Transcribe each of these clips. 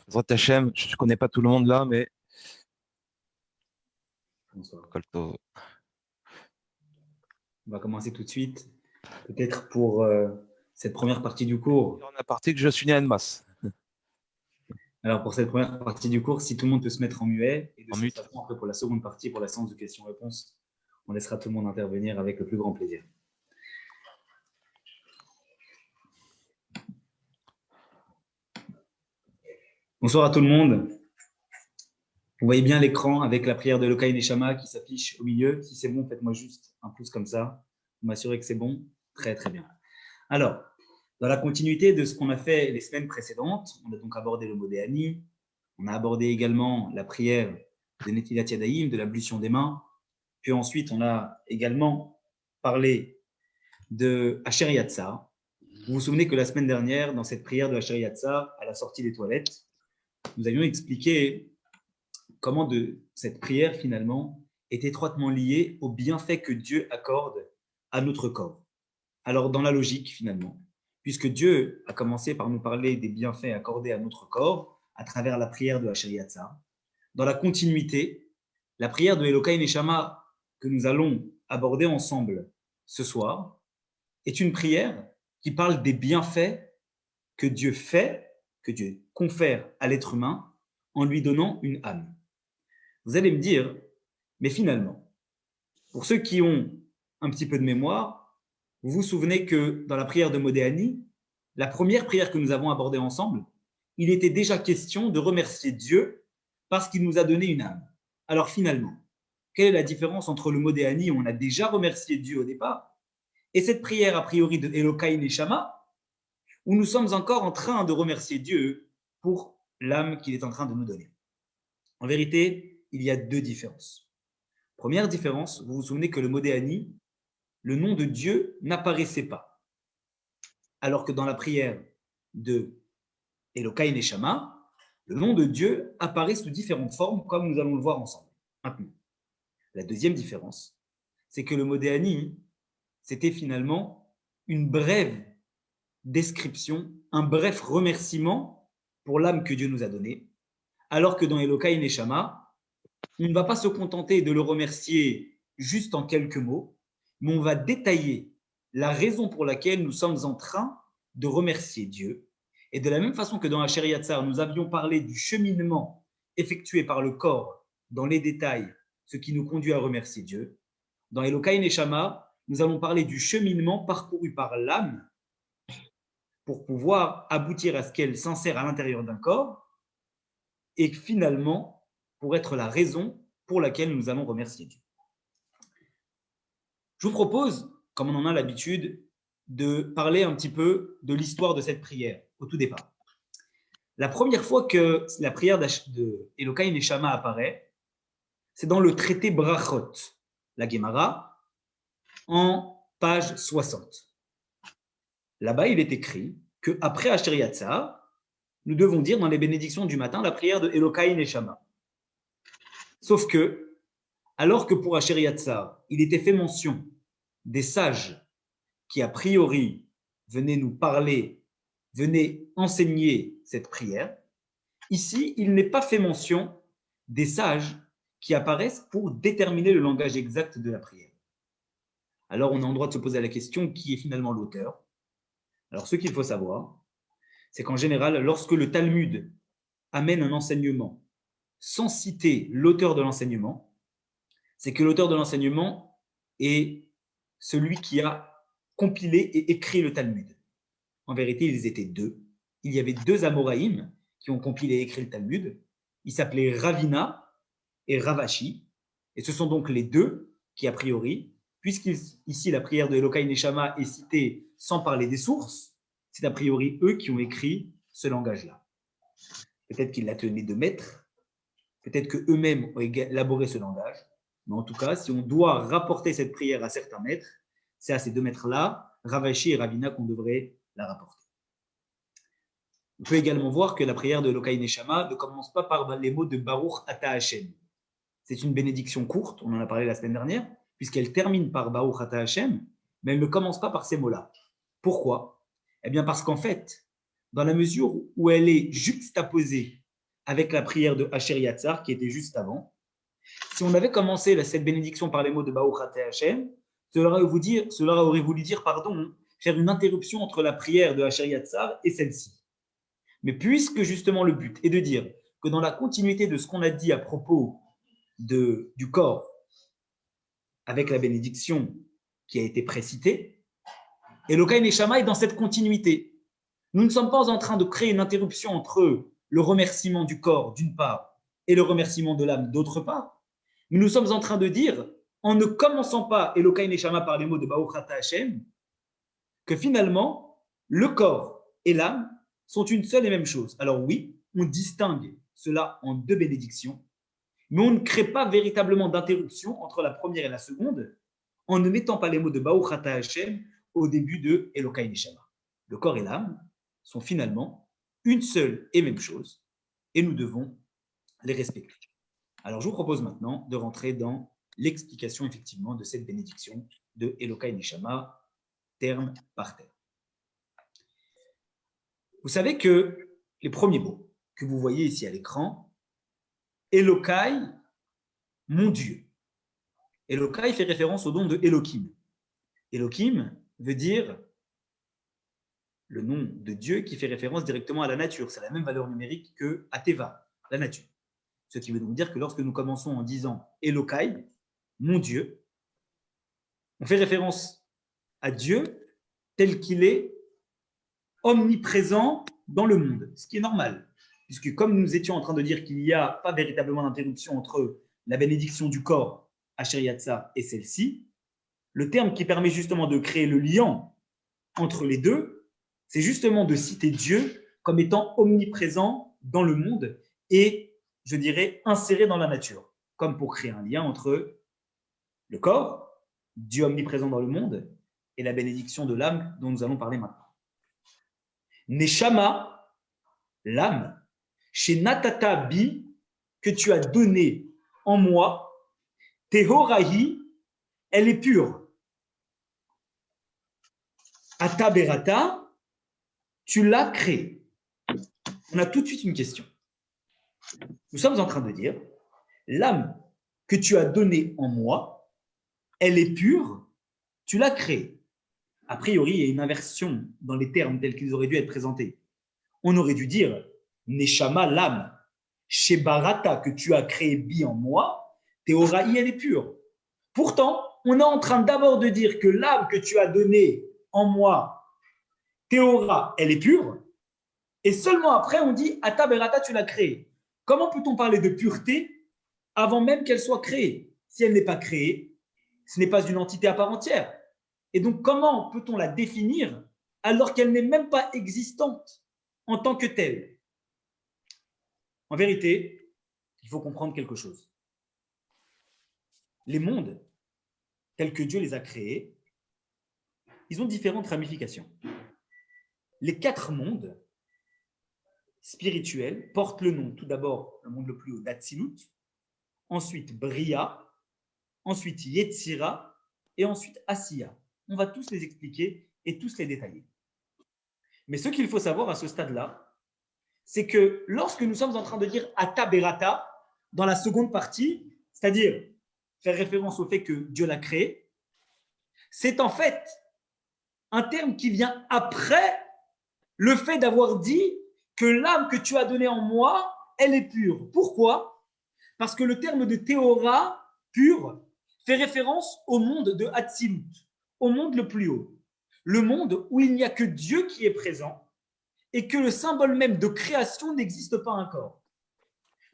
Zrat Hachem, je ne connais pas tout le monde là, mais Bonsoir. Kolto. On va commencer tout de suite. Peut-être pour cette première partie du cours. On a parti que je suis né à Annemasse, Alors, pour cette première partie du cours, si tout le monde peut se mettre en muet, et de en cette mute. façon, après, pour la seconde partie, pour la séance de questions-réponses, on laissera tout le monde intervenir avec le plus grand plaisir. Bonsoir à tout le monde. Vous voyez bien l'écran avec la prière de Elokai Neshama qui s'affiche au milieu. Si c'est bon, faites-moi juste un pouce comme ça pour m'assurer que c'est bon. Très, très bien. Alors, dans la continuité de ce qu'on a fait les semaines précédentes, on a donc abordé le mot Déani, on a abordé également la prière de Netilat Yadayim, de l'ablution des mains, puis ensuite on a également parlé de Asher Yatzar. Vous vous souvenez que la semaine dernière, dans cette prière de Asher Yatzar, à la sortie des toilettes, nous avions expliqué comment cette prière finalement est étroitement liée au bienfait que Dieu accorde à notre corps. Alors dans la logique finalement, puisque Dieu a commencé par nous parler des bienfaits accordés à notre corps à travers la prière de Asher Yatzar, dans la continuité, la prière de Elokai Neshama que nous allons aborder ensemble ce soir est une prière qui parle des bienfaits que Dieu fait, que Dieu confère à l'être humain en lui donnant une âme. Vous allez me dire, mais finalement, pour ceux qui ont un petit peu de mémoire, vous vous souvenez que dans la prière de Modéani, la première prière que nous avons abordée ensemble, il était déjà question de remercier Dieu parce qu'il nous a donné une âme. Alors finalement, quelle est la différence entre le Modéani où on a déjà remercié Dieu au départ et cette prière a priori de Elokai Neshama où nous sommes encore en train de remercier Dieu pour l'âme qu'il est en train de nous donner? En vérité, il y a deux différences. Première différence, vous vous souvenez que le Modéani, le nom de Dieu n'apparaissait pas. Alors que dans la prière de Elokai Neshama, le nom de Dieu apparaît sous différentes formes, comme nous allons le voir ensemble. Maintenant, la deuxième différence, c'est que le Modéani, c'était finalement une brève description, un bref remerciement pour l'âme que Dieu nous a donnée, alors que dans Elokai Neshama, on ne va pas se contenter de le remercier juste en quelques mots, mais on va détailler la raison pour laquelle nous sommes en train de remercier Dieu. Et de la même façon que dans la Asher Yatzar, nous avions parlé du cheminement effectué par le corps dans les détails, ce qui nous conduit à remercier Dieu, dans Elokai Neshama, nous allons parler du cheminement parcouru par l'âme pour pouvoir aboutir à ce qu'elle s'insère à l'intérieur d'un corps et finalement pour être la raison pour laquelle nous allons remercier Dieu. Je vous propose, comme on en a l'habitude, de parler un petit peu de l'histoire de cette prière au tout départ. La première fois que la prière de Elokai Neshama apparaît, c'est dans le traité Brachot, la Gemara, en page 60. Là-bas, il est écrit qu'après Asher Yatzar, nous devons dire dans les bénédictions du matin la prière de Elokai Neshama. Sauf que, alors que pour Asher Yatzar, il était fait mention des sages qui, a priori, venaient nous parler, venaient enseigner cette prière, ici, il n'est pas fait mention des sages qui apparaissent pour déterminer le langage exact de la prière. Alors, on a en droit de se poser la question, qui est finalement l'auteur? Alors, ce qu'il faut savoir, c'est qu'en général, lorsque le Talmud amène un enseignement sans citer l'auteur de l'enseignement, c'est que l'auteur de l'enseignement est celui qui a compilé et écrit le Talmud. En vérité, ils étaient deux. Il y avait deux Amoraïm qui ont compilé et écrit le Talmud. Ils s'appelaient Ravina et Ravashi. Et ce sont donc les deux qui, a priori, puisqu'ici la prière de Elokai Neshama est citée sans parler des sources, c'est a priori eux qui ont écrit ce langage-là. Peut-être qu'ils la tenaient de maître, peut-être qu'eux-mêmes ont élaboré ce langage, mais en tout cas, si on doit rapporter cette prière à certains maîtres, c'est à ces deux maîtres-là, Ravashi et Ravina, qu'on devrait la rapporter. On peut également voir que la prière de Elokai Neshama ne commence pas par les mots de Baruch Ata Hashem. C'est une bénédiction courte, on en a parlé la semaine dernière, puisqu'elle termine par Baruch Ata Hashem, mais elle ne commence pas par ces mots-là. Pourquoi? Eh bien parce qu'en fait, dans la mesure où elle est juxtaposée avec la prière de Asher Yatzar qui était juste avant. Si on avait commencé cette bénédiction par les mots de Baruch Ateh Hashem, cela aurait voulu dire, faire une interruption entre la prière de Asher Yatzar et celle-ci. Mais puisque justement le but est de dire que dans la continuité de ce qu'on a dit à propos du corps, avec la bénédiction qui a été précitée, Elokai Neshama est dans cette continuité. Nous ne sommes pas en train de créer une interruption entre le remerciement du corps d'une part et le remerciement de l'âme d'autre part. Mais nous sommes en train de dire, en ne commençant pas Elokai Neshama par les mots de Baruch Atah Hashem, que finalement, le corps et l'âme sont une seule et même chose. Alors oui, on distingue cela en deux bénédictions, mais on ne crée pas véritablement d'interruption entre la première et la seconde en ne mettant pas les mots de Baruch Atah Hashem au début de Elokai Neshama. Le corps et l'âme sont finalement une seule et même chose et nous devons les respecter. Alors je vous propose maintenant de rentrer dans l'explication effectivement de cette bénédiction de Elokai Neshama, terme par terme. Vous savez que les premiers mots que vous voyez ici à l'écran, Elokai, mon Dieu. Elokai fait référence au nom de Elohim. Elohim veut dire le nom de Dieu qui fait référence directement à la nature. C'est la même valeur numérique que Ateva, la nature. Ce qui veut donc dire que lorsque nous commençons en disant Elokai, mon Dieu, on fait référence à Dieu tel qu'il est omniprésent dans le monde, ce qui est normal. Puisque comme nous étions en train de dire qu'il n'y a pas véritablement d'interruption entre la bénédiction du corps, Asher Yatzar, et celle-ci, le terme qui permet justement de créer le lien entre les deux, c'est justement de citer Dieu comme étant omniprésent dans le monde et, je dirais, inséré dans la nature, comme pour créer un lien entre le corps, Dieu omniprésent dans le monde, et la bénédiction de l'âme dont nous allons parler maintenant. Neshama, l'âme, chez Natata Bi, que tu as donné en moi, Tehorahi, elle est pure. Ata Berata, tu l'as créée. On a tout de suite une question. Nous sommes en train de dire, l'âme que tu as donnée en moi, elle est pure, tu l'as créée. A priori, il y a une inversion dans les termes tels qu'ils auraient dû être présentés. On aurait dû dire Neshama, l'âme, chez Barata, que tu as créé bi en moi, Théoraï, elle est pure. Pourtant, on est en train d'abord de dire que l'âme que tu as donnée en moi, Théora, elle est pure, et seulement après, on dit Ata Berata, tu l'as créée. Comment peut-on parler de pureté avant même qu'elle soit créée? Si elle n'est pas créée, ce n'est pas une entité à part entière. Et donc, comment peut-on la définir alors qu'elle n'est même pas existante en tant que telle? En vérité, il faut comprendre quelque chose. Les mondes, tels que Dieu les a créés, ils ont différentes ramifications. Les 4 mondes spirituels portent le nom, tout d'abord, le monde le plus haut d'Atsilut, ensuite Bria, ensuite Yetzira et ensuite Asiya. On va tous les expliquer et tous les détailler. Mais ce qu'il faut savoir à ce stade-là, c'est que lorsque nous sommes en train de dire Ata Berata, dans la seconde partie, c'est-à-dire faire référence au fait que Dieu l'a créé, c'est en fait un terme qui vient après le fait d'avoir dit que l'âme que tu as donnée en moi, elle est pure. Pourquoi? Parce que le terme de Théora, pur, fait référence au monde de Hatzilut, au monde le plus haut. Le monde où il n'y a que Dieu qui est présent et que le symbole même de création n'existe pas encore.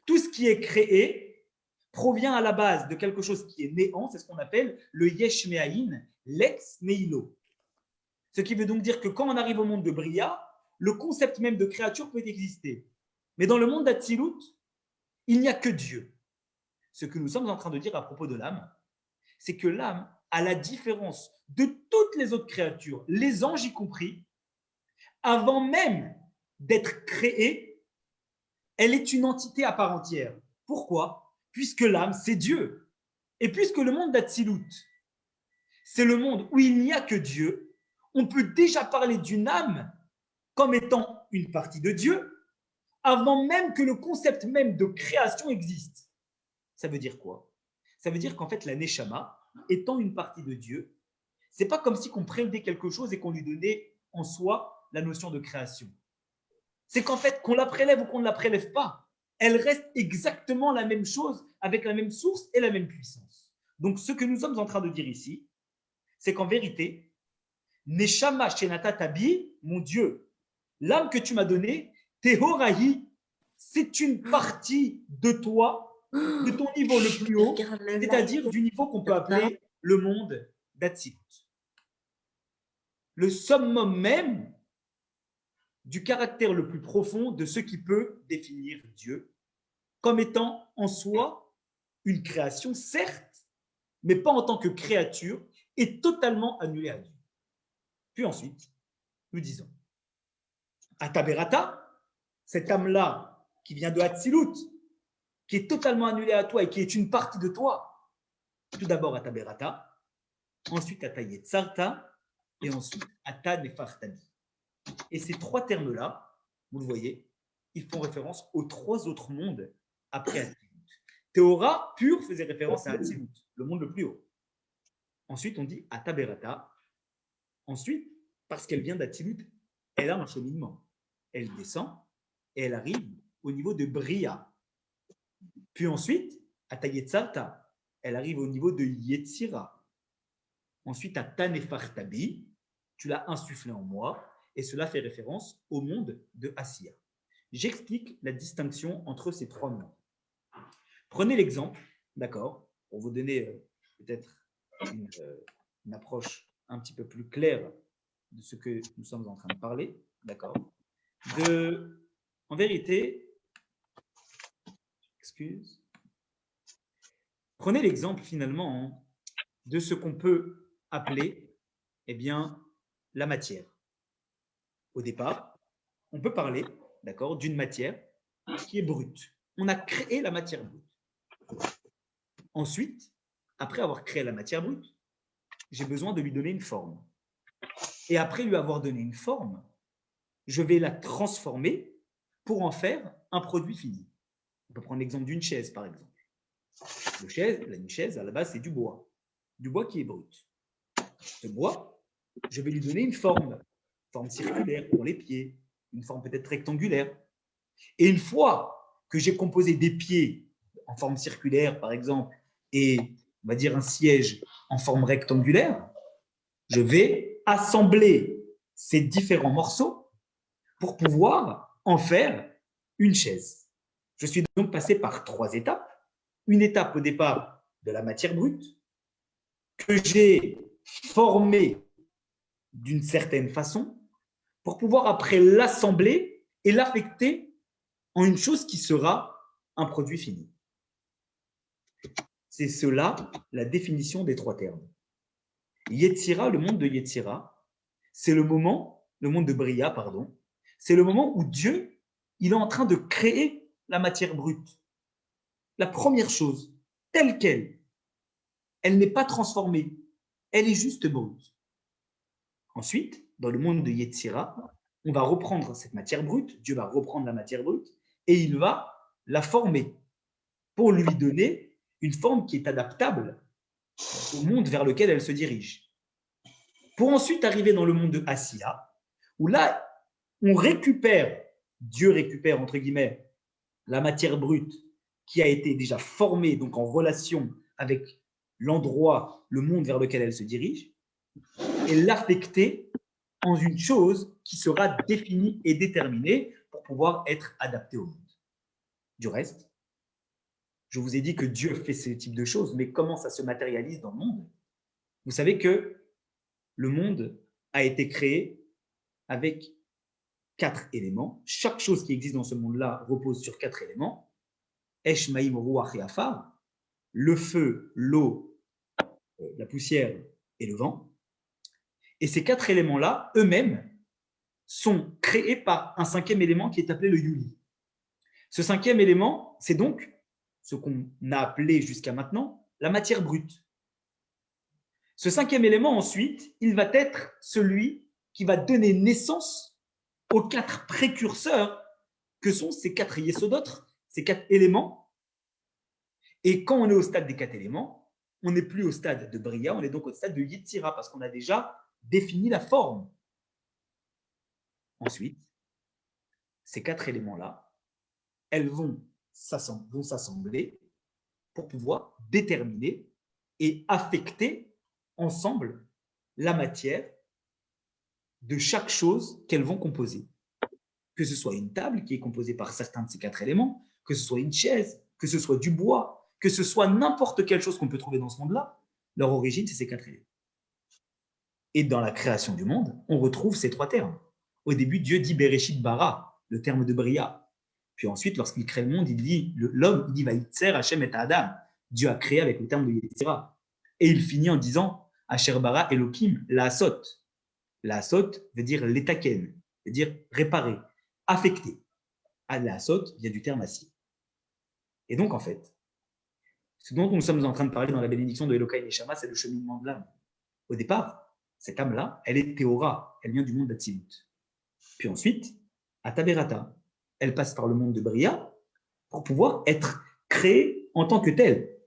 Tout ce qui est créé provient à la base de quelque chose qui est néant, c'est ce qu'on appelle le Yesh Me'ayin, l'ex Neilo. Ce qui veut donc dire que quand on arrive au monde de Bria, le concept même de créature peut exister. Mais dans le monde d'Atsilut, il n'y a que Dieu. Ce que nous sommes en train de dire à propos de l'âme, c'est que l'âme, à la différence de toutes les autres créatures, les anges y compris, avant même d'être créée, elle est une entité à part entière. Pourquoi? Puisque l'âme, c'est Dieu. Et puisque le monde d'Atsilut, c'est le monde où il n'y a que Dieu, on peut déjà parler d'une âme comme étant une partie de Dieu, avant même que le concept même de création existe. Ça veut dire quoi? Ça veut dire qu'en fait, la Neshama, étant une partie de Dieu, c'est pas comme si on prélevait quelque chose et qu'on lui donnait en soi la notion de création. C'est qu'en fait, qu'on la prélève ou qu'on ne la prélève pas, elle reste exactement la même chose avec la même source et la même puissance. Donc, ce que nous sommes en train de dire ici, c'est qu'en vérité, Neshama Shenata Tabi, mon Dieu, l'âme que tu m'as donnée, Tehorahi, c'est une partie de toi, de ton niveau le plus haut, c'est-à-dire du niveau qu'on peut appeler le monde d'Atsilut. Le summum même du caractère le plus profond de ce qui peut définir Dieu comme étant en soi une création, certes, mais pas en tant que créature, et totalement annulée à Dieu. Puis ensuite, nous disons, Ataberata, cette âme-là qui vient de Hatzilut, qui est totalement annulée à toi et qui est une partie de toi, tout d'abord Ataberata, ensuite Atayetzarta, et ensuite Ata Nefartani. Et ces trois termes-là, vous le voyez, ils font référence aux trois autres mondes après Hatzilut. Théora pur faisait référence à Hatzilut, le monde le plus haut. Ensuite, on dit Ataberata. Ensuite, parce qu'elle vient d'Hatzilut, elle a un cheminement. Elle descend et elle arrive au niveau de Bria. Puis ensuite, Atayetzalta, elle arrive au niveau de Yetzira. Ensuite, à Tanefartabi, tu l'as insufflé en moi, et cela fait référence au monde de Asiya. J'explique la distinction entre ces trois mondes. Prenez l'exemple, d'accord, pour vous donner peut-être une approche un petit peu plus claire de ce que nous sommes en train de parler, d'accord. En vérité, prenez l'exemple finalement de ce qu'on peut appeler, eh bien, la matière. Au départ, on peut parler, d'accord, d'une matière qui est brute. On a créé la matière brute. Ensuite, après avoir créé la matière brute, j'ai besoin de lui donner une forme. Et après lui avoir donné une forme, je vais la transformer pour en faire un produit fini. On peut prendre l'exemple d'une chaise, par exemple. Une chaise, à la base, c'est du bois qui est brut. Ce bois, je vais lui donner une forme circulaire pour les pieds, une forme peut-être rectangulaire. Et une fois que j'ai composé des pieds en forme circulaire, par exemple, et on va dire un siège en forme rectangulaire, je vais assembler ces différents morceaux pour pouvoir en faire une chaise. Je suis donc passé par trois étapes. Une étape au départ de la matière brute que j'ai formée d'une certaine façon pour pouvoir après l'assembler et l'affecter en une chose qui sera un produit fini. C'est cela la définition des trois termes. Yetzira, le monde de Yetzira, c'est le monde de Bria, pardon, c'est le moment où Dieu, il est en train de créer la matière brute. La première chose, telle qu'elle, elle n'est pas transformée, elle est juste brute. Ensuite, dans le monde de Yetzira, on va reprendre cette matière brute, Dieu va reprendre la matière brute, et il va la former pour lui donner une forme qui est adaptable au monde vers lequel elle se dirige. Pour ensuite arriver dans le monde de Asiya, où là, on récupère, Dieu récupère, entre guillemets, la matière brute qui a été déjà formée, donc en relation avec l'endroit, le monde vers lequel elle se dirige, et l'affecter en une chose qui sera définie et déterminée pour pouvoir être adaptée au monde. Du reste, je vous ai dit que Dieu fait ce type de choses, mais comment ça se matérialise dans le monde? Vous savez que le monde a été créé avec 4 éléments. Chaque chose qui existe dans ce monde-là repose sur 4 éléments. Esh, Maïm, Ruach et Afar, le feu, l'eau, la poussière et le vent. Et ces 4 éléments-là, eux-mêmes, sont créés par un 5e élément qui est appelé le Yuli. Ce 5e élément, c'est donc ce qu'on a appelé jusqu'à maintenant la matière brute. Ce 5e élément, ensuite, il va être celui qui va donner naissance aux 4 précurseurs que sont ces 4 yesodot, ces 4 éléments. Et quand on est au stade des 4 éléments, on n'est plus au stade de Bria, on est donc au stade de Yetzira, parce qu'on a déjà défini la forme. Ensuite, ces 4 éléments-là, elles vont s'assembler pour pouvoir déterminer et affecter ensemble la matière de chaque chose qu'elles vont composer. Que ce soit une table qui est composée par certains de ces 4 éléments, que ce soit une chaise, que ce soit du bois, que ce soit n'importe quelle chose qu'on peut trouver dans ce monde-là, leur origine, c'est ces 4 éléments. Et dans la création du monde, on retrouve ces 3 termes. Au début, Dieu dit Bereshit bara, le terme de Bria. Puis ensuite, lorsqu'il crée le monde, il dit l'homme, il dit Vaïtser Hachem et Adam. Dieu a créé avec le terme de Yetzira. Et il finit en disant Asher bara Elohim la asot. La asot veut dire l'étaken, veut dire réparer, affecter. La asot vient du terme acier. Et donc, en fait, ce dont nous sommes en train de parler dans la bénédiction de Elokai Neshama, c'est le cheminement de l'âme. Au départ, cette âme-là, elle est théora, elle vient du monde d'Atsilut. Puis ensuite, à Taberata, elle passe par le monde de Bria pour pouvoir être créée en tant que telle,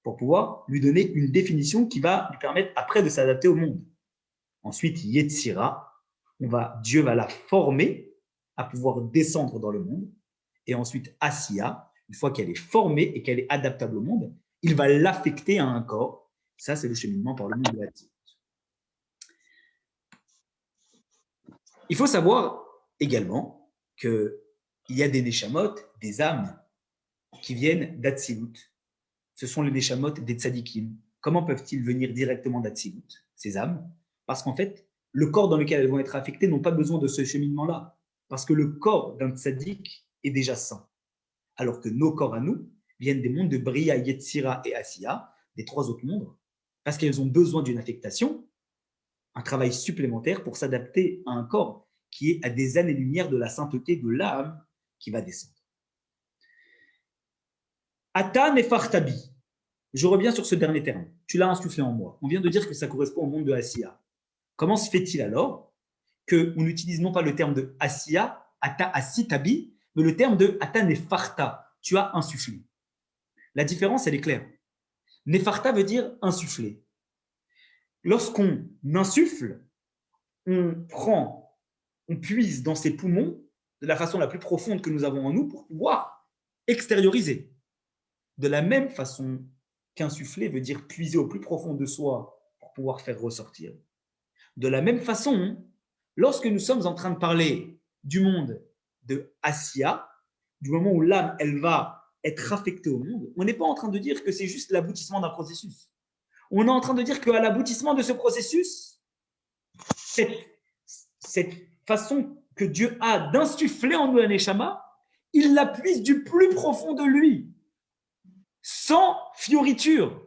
pour pouvoir lui donner une définition qui va lui permettre après de s'adapter au monde. Ensuite, Yetzira, Dieu va la former à pouvoir descendre dans le monde. Et ensuite, Asiya, une fois qu'elle est formée et qu'elle est adaptable au monde, il va l'affecter à un corps. Ça, c'est le cheminement par le monde de l'Atsilut. Il faut savoir également qu'il y a des neshamot, des âmes, qui viennent d'Atsilut. Ce sont les neshamot des tzadikim. Comment peuvent-ils venir directement d'Atsilut, ces âmes? Parce qu'en fait, le corps dans lequel elles vont être affectées n'ont pas besoin de ce cheminement-là. Parce que le corps d'un tzadik est déjà saint. Alors que nos corps à nous viennent des mondes de Bria, Yetzira et Asiya, des 3 autres mondes, parce qu'elles ont besoin d'une affectation, un travail supplémentaire pour s'adapter à un corps qui est à des années-lumière de la sainteté de l'âme qui va descendre. Ata nefartabi. Je reviens sur ce dernier terme. Tu l'as insufflé en moi. On vient de dire que ça correspond au monde de Asiya. Comment se fait-il alors qu'on n'utilise non pas le terme de Asiya, Ata asitabi, mais le terme de Ata nefarta, tu as insufflé? La différence, elle est claire. Nefarta veut dire insuffler. Lorsqu'on insuffle, on puise dans ses poumons de la façon la plus profonde que nous avons en nous pour pouvoir extérioriser. De la même façon qu'insuffler veut dire puiser au plus profond de soi pour pouvoir faire ressortir. De la même façon, lorsque nous sommes en train de parler du monde de Asiya, du moment où l'âme, elle va être affectée au monde, on n'est pas en train de dire que c'est juste l'aboutissement d'un processus. On est en train de dire qu'à l'aboutissement de ce processus, cette façon que Dieu a d'insuffler en nous un neshama, il la puise du plus profond de lui, sans fioriture,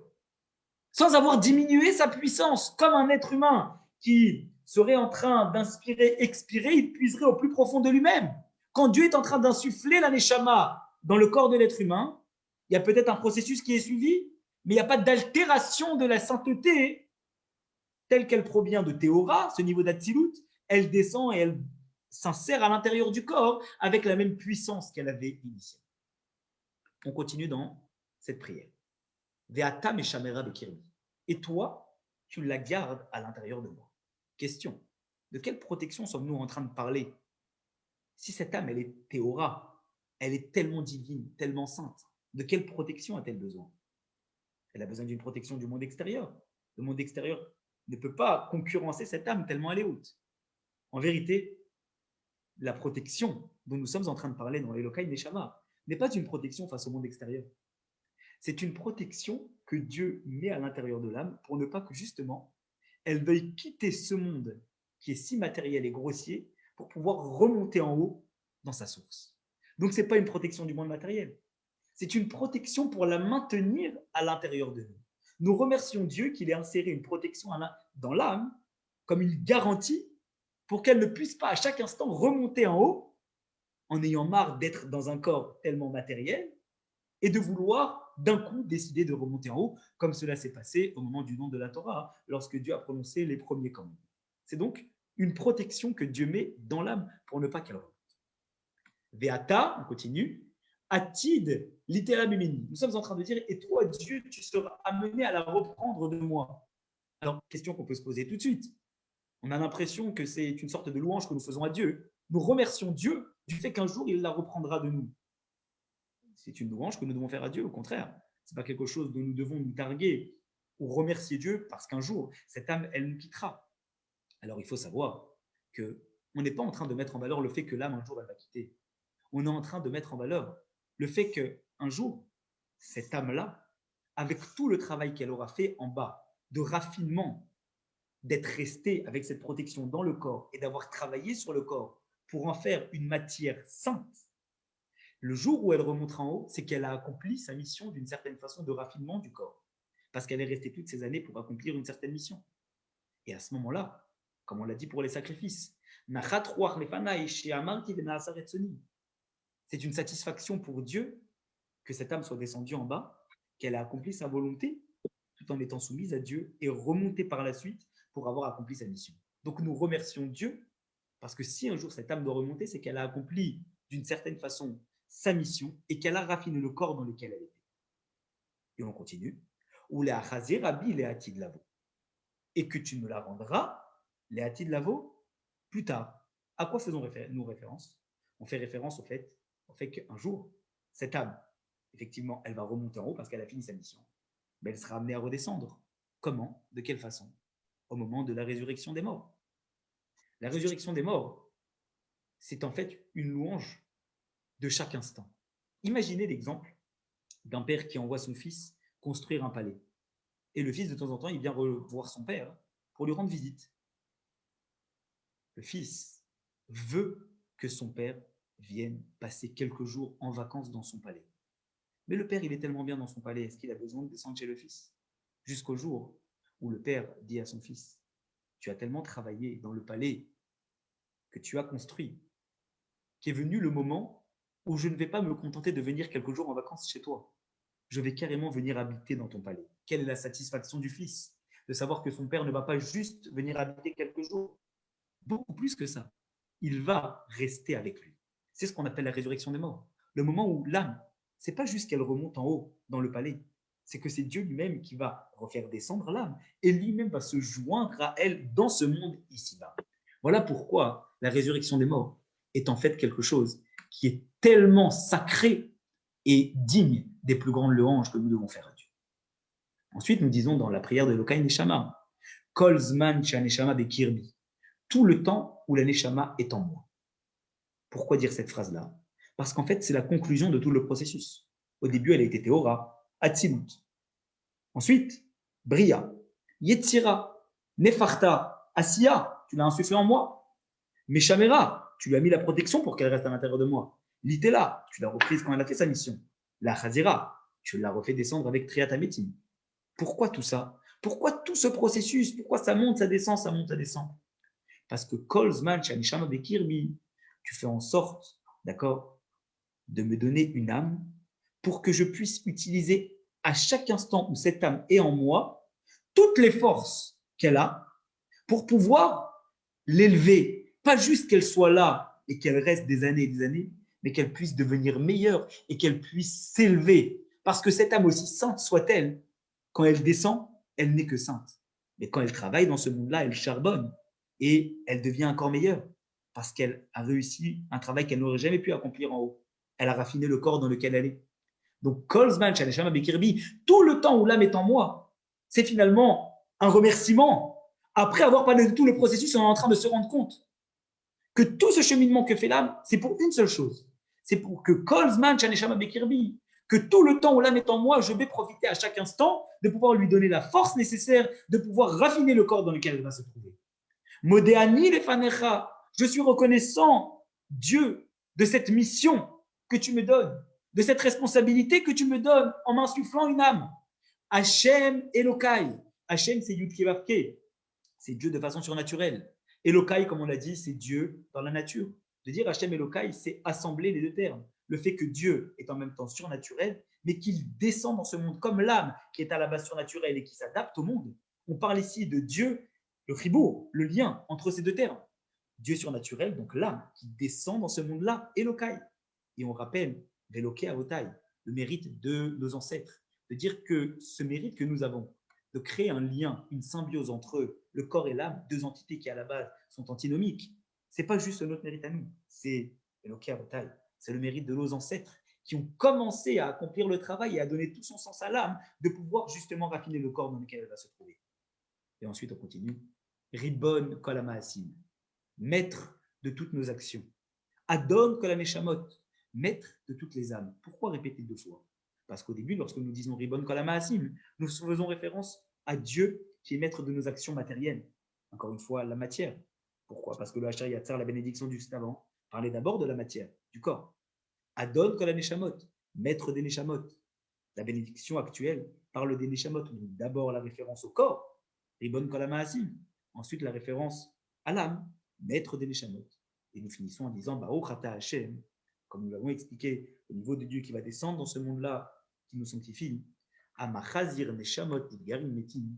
sans avoir diminué sa puissance, comme un être humain qui serait en train d'inspirer, expirer, il puiserait au plus profond de lui-même. Quand Dieu est en train d'insuffler la neshama dans le corps de l'être humain, il y a peut-être un processus qui est suivi, mais il n'y a pas d'altération de la sainteté telle qu'elle provient de Théora, ce niveau d'Atsilut, elle descend et elle s'insère à l'intérieur du corps avec la même puissance qu'elle avait initialement. On continue dans cette prière. Ve'ata meshamera bekirbi. Et toi, tu la gardes à l'intérieur de moi. Question. De quelle protection sommes-nous en train de parler? Si cette âme, elle est Théora, elle est tellement divine, tellement sainte, de quelle protection a-t-elle besoin? Elle a besoin d'une protection du monde extérieur. Le monde extérieur ne peut pas concurrencer cette âme tellement elle est haute. En vérité, la protection dont nous sommes en train de parler dans l'Elokai Neshama n'est pas une protection face au monde extérieur. C'est une protection que Dieu met à l'intérieur de l'âme pour ne pas que justement elle veuille quitter ce monde qui est si matériel et grossier pour pouvoir remonter en haut dans sa source. Donc ce n'est pas une protection du monde matériel. C'est une protection pour la maintenir à l'intérieur de nous. Nous remercions Dieu qu'il ait inséré une protection dans l'âme comme une garantie pour qu'elle ne puisse pas à chaque instant remonter en haut en ayant marre d'être dans un corps tellement matériel et de vouloir d'un coup décider de remonter en haut, comme cela s'est passé au moment du nom de la Torah, lorsque Dieu a prononcé les premiers commandements. C'est donc une protection que Dieu met dans l'âme pour ne pas qu'elle remonte. Veata, on continue. Atid, littéra mimini. Nous sommes en train de dire, et toi, Dieu, tu seras amené à la reprendre de moi. Alors, question qu'on peut se poser tout de suite. On a l'impression que c'est une sorte de louange que nous faisons à Dieu. Nous remercions Dieu du fait qu'un jour, il la reprendra de nous. C'est une louange que nous devons faire à Dieu, au contraire. Ce n'est pas quelque chose dont nous devons nous targuer ou remercier Dieu parce qu'un jour, cette âme, elle nous quittera. Alors, il faut savoir qu'on n'est pas en train de mettre en valeur le fait que l'âme, un jour, elle va quitter. On est en train de mettre en valeur le fait qu'un jour, cette âme-là, avec tout le travail qu'elle aura fait en bas, de raffinement, d'être restée avec cette protection dans le corps et d'avoir travaillé sur le corps pour en faire une matière sainte, le jour où elle remontera en haut, c'est qu'elle a accompli sa mission d'une certaine façon de raffinement du corps. Parce qu'elle est restée toutes ces années pour accomplir une certaine mission. Et à ce moment-là, comme on l'a dit pour les sacrifices, c'est une satisfaction pour Dieu que cette âme soit descendue en bas, qu'elle a accompli sa volonté tout en étant soumise à Dieu et remontée par la suite pour avoir accompli sa mission. Donc nous remercions Dieu parce que si un jour cette âme doit remonter, c'est qu'elle a accompli d'une certaine façon sa mission et qu'elle a raffiné le corps dans lequel elle était. Et on continue. Ou les achazir rabi les hati de lavo. Et que tu me la rendras, les hati de lavo, plus tard. À quoi faisons-nous référence? On fait référence au fait qu'un jour, cette âme, effectivement, elle va remonter en haut parce qu'elle a fini sa mission. Mais elle sera amenée à redescendre. Comment? De quelle façon? Au moment de la résurrection des morts. La résurrection des morts, c'est en fait une louange de chaque instant. Imaginez l'exemple d'un père qui envoie son fils construire un palais. Et le fils, de temps en temps, il vient voir son père pour lui rendre visite. Le fils veut que son père vienne passer quelques jours en vacances dans son palais. Mais le père, il est tellement bien dans son palais, est-ce qu'il a besoin de descendre chez le fils? Jusqu'au jour où le père dit à son fils, tu as tellement travaillé dans le palais que tu as construit, qu'est venu le moment où je ne vais pas me contenter de venir quelques jours en vacances chez toi. Je vais carrément venir habiter dans ton palais. Quelle est la satisfaction du fils de savoir que son père ne va pas juste venir habiter quelques jours? Beaucoup plus que ça. Il va rester avec lui. C'est ce qu'on appelle la résurrection des morts. Le moment où l'âme, c'est pas juste qu'elle remonte en haut dans le palais, c'est que c'est Dieu lui-même qui va refaire descendre l'âme et lui-même va se joindre à elle dans ce monde ici-bas. Voilà pourquoi la résurrection des morts est en fait quelque chose qui est tellement sacré et digne des plus grandes louanges que nous devons faire à Dieu. Ensuite, nous disons dans la prière de Elokai Neshama, Kol Zman Neshama Bekirbi, tout le temps où la Neshama est en moi. Pourquoi dire cette phrase-là? Parce qu'en fait, c'est la conclusion de tout le processus. Au début, elle a été Théora, Atzilut. Ensuite, Bria, Yetzira, Nefarta, Asiya, tu l'as insufflé en moi. Meshamera, tu lui as mis la protection pour qu'elle reste à l'intérieur de moi. Litela, tu l'as reprise quand elle a fait sa mission. La Chazira, tu l'as refait descendre avec Triatametim. Pourquoi tout ça? Pourquoi tout ce processus? Pourquoi ça monte, ça descend, ça monte, ça descend? Parce que Kolzman, Shanishama Bekirbi, tu fais en sorte, d'accord, de me donner une âme pour que je puisse utiliser à chaque instant où cette âme est en moi toutes les forces qu'elle a pour pouvoir l'élever. Pas juste qu'elle soit là et qu'elle reste des années, mais qu'elle puisse devenir meilleure et qu'elle puisse s'élever. Parce que cette âme, aussi sainte soit-elle, quand elle descend, elle n'est que sainte. Mais quand elle travaille dans ce monde-là, elle charbonne et elle devient encore meilleure parce qu'elle a réussi un travail qu'elle n'aurait jamais pu accomplir en haut. Elle a raffiné le corps dans lequel elle est. Donc, Kolzman, Shaneshama Bekirbi, tout le temps où l'âme est en moi, c'est finalement un remerciement. Après avoir parlé de tout le processus, on est en train de se rendre compte que tout ce cheminement que fait l'âme, c'est pour une seule chose. C'est pour que Kolzman, Shaneshama Bekirbi, que tout le temps où l'âme est en moi, je vais profiter à chaque instant de pouvoir lui donner la force nécessaire de pouvoir raffiner le corps dans lequel elle va se trouver. Modéani lefanecha, je suis reconnaissant, Dieu, de cette mission que tu me donnes, de cette responsabilité que tu me donnes en m'insufflant une âme. Hachem Elokai. Hachem, c'est Yud Kevavke. C'est Dieu de façon surnaturelle. Elokai, comme on l'a dit, c'est Dieu dans la nature. De dire Hachem Elokai, c'est assembler les deux termes. Le fait que Dieu est en même temps surnaturel, mais qu'il descend dans ce monde comme l'âme qui est à la base surnaturelle et qui s'adapte au monde. On parle ici de Dieu, le chibour, le lien entre ces deux termes. Dieu surnaturel, donc l'âme qui descend dans ce monde-là, Elokai. Et on rappelle, Veloké Avotai, le mérite de nos ancêtres, de dire que ce mérite que nous avons, de créer un lien, une symbiose entre le corps et l'âme, deux entités qui à la base sont antinomiques, ce n'est pas juste notre mérite à nous, c'est Veloké Avotai, c'est le mérite de nos ancêtres qui ont commencé à accomplir le travail et à donner tout son sens à l'âme, de pouvoir justement raffiner le corps dans lequel elle va se trouver. Et ensuite, on continue. Ribon kol hamaasim, maître de toutes nos actions. Adon kol haneshamot, maître de toutes les âmes. Pourquoi répéter 2 fois? Parce qu'au début, lorsque nous disons Ribon kol hamaasim, nous faisons référence à Dieu qui est maître de nos actions matérielles. Encore une fois, la matière. Pourquoi? Parce que le Hachar Yatzar, la bénédiction juste avant, parlait d'abord de la matière, du corps. Adon kol haneshamot, maître des neshamot. La bénédiction actuelle parle des neshamot. D'abord la référence au corps, Ribon kol hamaasim. Ensuite la référence à l'âme, maître des neshamot. Et nous finissons en disant Baruch ata Hashem, comme nous l'avons expliqué, au niveau de Dieu qui va descendre dans ce monde-là, qui nous sanctifie, Amachazir neshamot idgarim metim,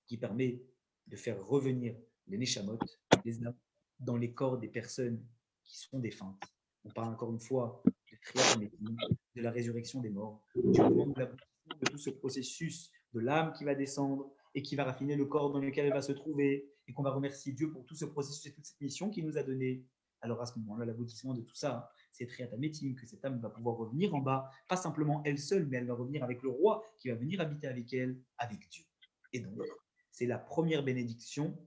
qui permet de faire revenir les neshamot, les âmes, dans les corps des personnes qui sont défuntes. On parle encore une fois de Kriyat Metim, de la résurrection des morts, du moment de l'aboutissement de tout ce processus de l'âme qui va descendre et qui va raffiner le corps dans lequel elle va se trouver, et qu'on va remercier Dieu pour tout ce processus et toute cette mission qu'il nous a donnée. Alors à ce moment-là, l'aboutissement de tout ça, c'est Kriyat Metim, que cette âme va pouvoir revenir en bas, pas simplement elle seule, mais elle va revenir avec le roi qui va venir habiter avec elle, avec Dieu. Et donc, c'est la première bénédiction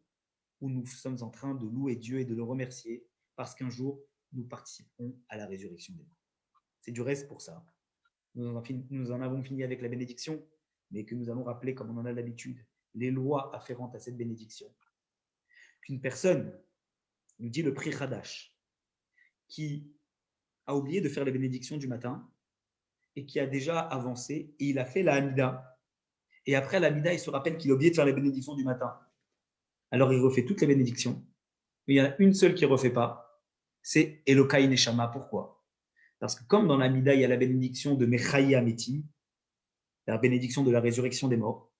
où nous sommes en train de louer Dieu et de le remercier, parce qu'un jour, nous participerons à la résurrection des morts. C'est du reste pour ça. Nous en avons fini avec la bénédiction, mais que nous allons rappeler, comme on en a l'habitude, les lois afférentes à cette bénédiction. Qu'une personne, nous dit le Pri Hadash, qui a oublié de faire la bénédiction du matin et qui a déjà avancé, et il a fait la Hamida. Et après la Hamida, il se rappelle qu'il a oublié de faire la bénédiction du matin. Alors il refait toutes les bénédictions, mais il y en a une seule qui ne refait pas, c'est Elokai Neshama. Pourquoi? Parce que comme dans la Hamida, il y a la bénédiction de Mechaï Ametim, la bénédiction de la résurrection des morts,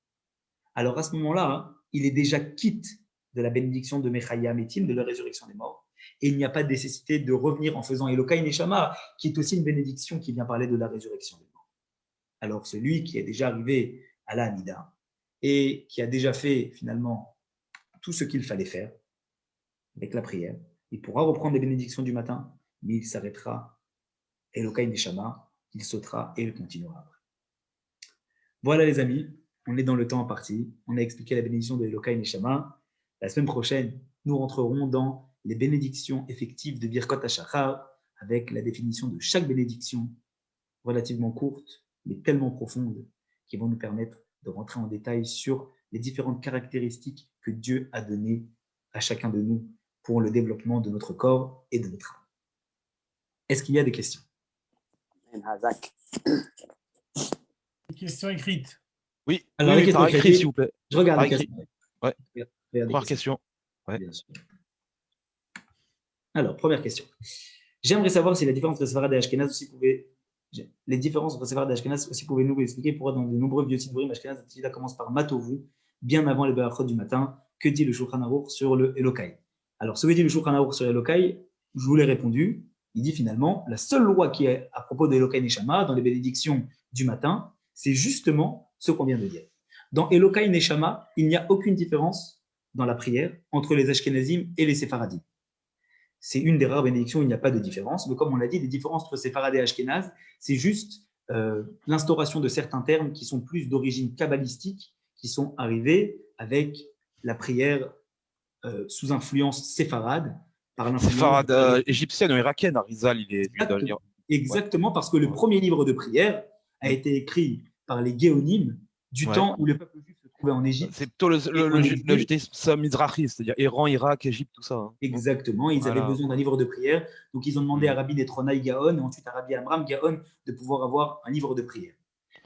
alors à ce moment-là, il est déjà quitte de la bénédiction de Mechaï Ametim, de la résurrection des morts, et il n'y a pas de nécessité de revenir en faisant Elokai Neshama, qui est aussi une bénédiction qui vient parler de la résurrection des morts. Alors celui qui est déjà arrivé à la Hamida et qui a déjà fait finalement tout ce qu'il fallait faire avec la prière, il pourra reprendre les bénédictions du matin, mais il s'arrêtera Elokai Neshama, il sautera et il continuera après. Voilà les amis, on est dans le temps imparti, on a expliqué la bénédiction de Elokai Neshama. La semaine prochaine, nous rentrerons dans les bénédictions effectives de Birkot HaShachar, avec la définition de chaque bénédiction, relativement courte, mais tellement profonde, qui vont nous permettre de rentrer en détail sur les différentes caractéristiques que Dieu a données à chacun de nous pour le développement de notre corps et de notre âme. Est-ce qu'il y a des questions? Une question écrite. Oui, alors oui, par écrit, s'il vous plaît. Je regarde par les écrit. questions. Ouais. Première question. Ouais. Bien sûr. Alors, première question. J'aimerais savoir si la différence entre Séfarad et Ashkenaz aussi pouvait... Les différences entre Séfarad et Ashkenaz aussi pouvez-nous vous expliquer pourquoi dans de nombreux vieux Sidburim, Ashkenaz commence par Matovu, bien avant les Berachot du matin. Que dit le Shulchan Aruch sur le Elokai? Alors, ce que dit le Shulchan Aruch sur Elokai, je vous l'ai répondu. Il dit finalement, la seule loi qui est à propos de Elokai Neshama, dans les bénédictions du matin, c'est justement ce qu'on vient de dire. Dans Elokai Neshama, il n'y a aucune différence dans la prière entre les Ashkenazim et les Séfaradim. C'est une des rares bénédictions où il n'y a pas de différence, mais comme on l'a dit, les différences entre Séfarad et Ashkenaz, c'est juste l'instauration de certains termes qui sont plus d'origine kabbalistique, qui sont arrivés avec la prière sous influence séfarade. Séfarade égyptienne ou irakienne, Arizal, il est. Exactement, parce que le premier livre de prière a été écrit par les Géonim du temps où le peuple juif se trouvait en Égypte. C'est plutôt le judaïsme mizrahi, c'est-à-dire Iran, Irak, Égypte, tout ça. Hein. Exactement, ils avaient besoin d'un livre de prière, donc ils ont demandé à Rabbi Netronaï Gaon et ensuite à Rabbi Amram Gaon de pouvoir avoir un livre de prière.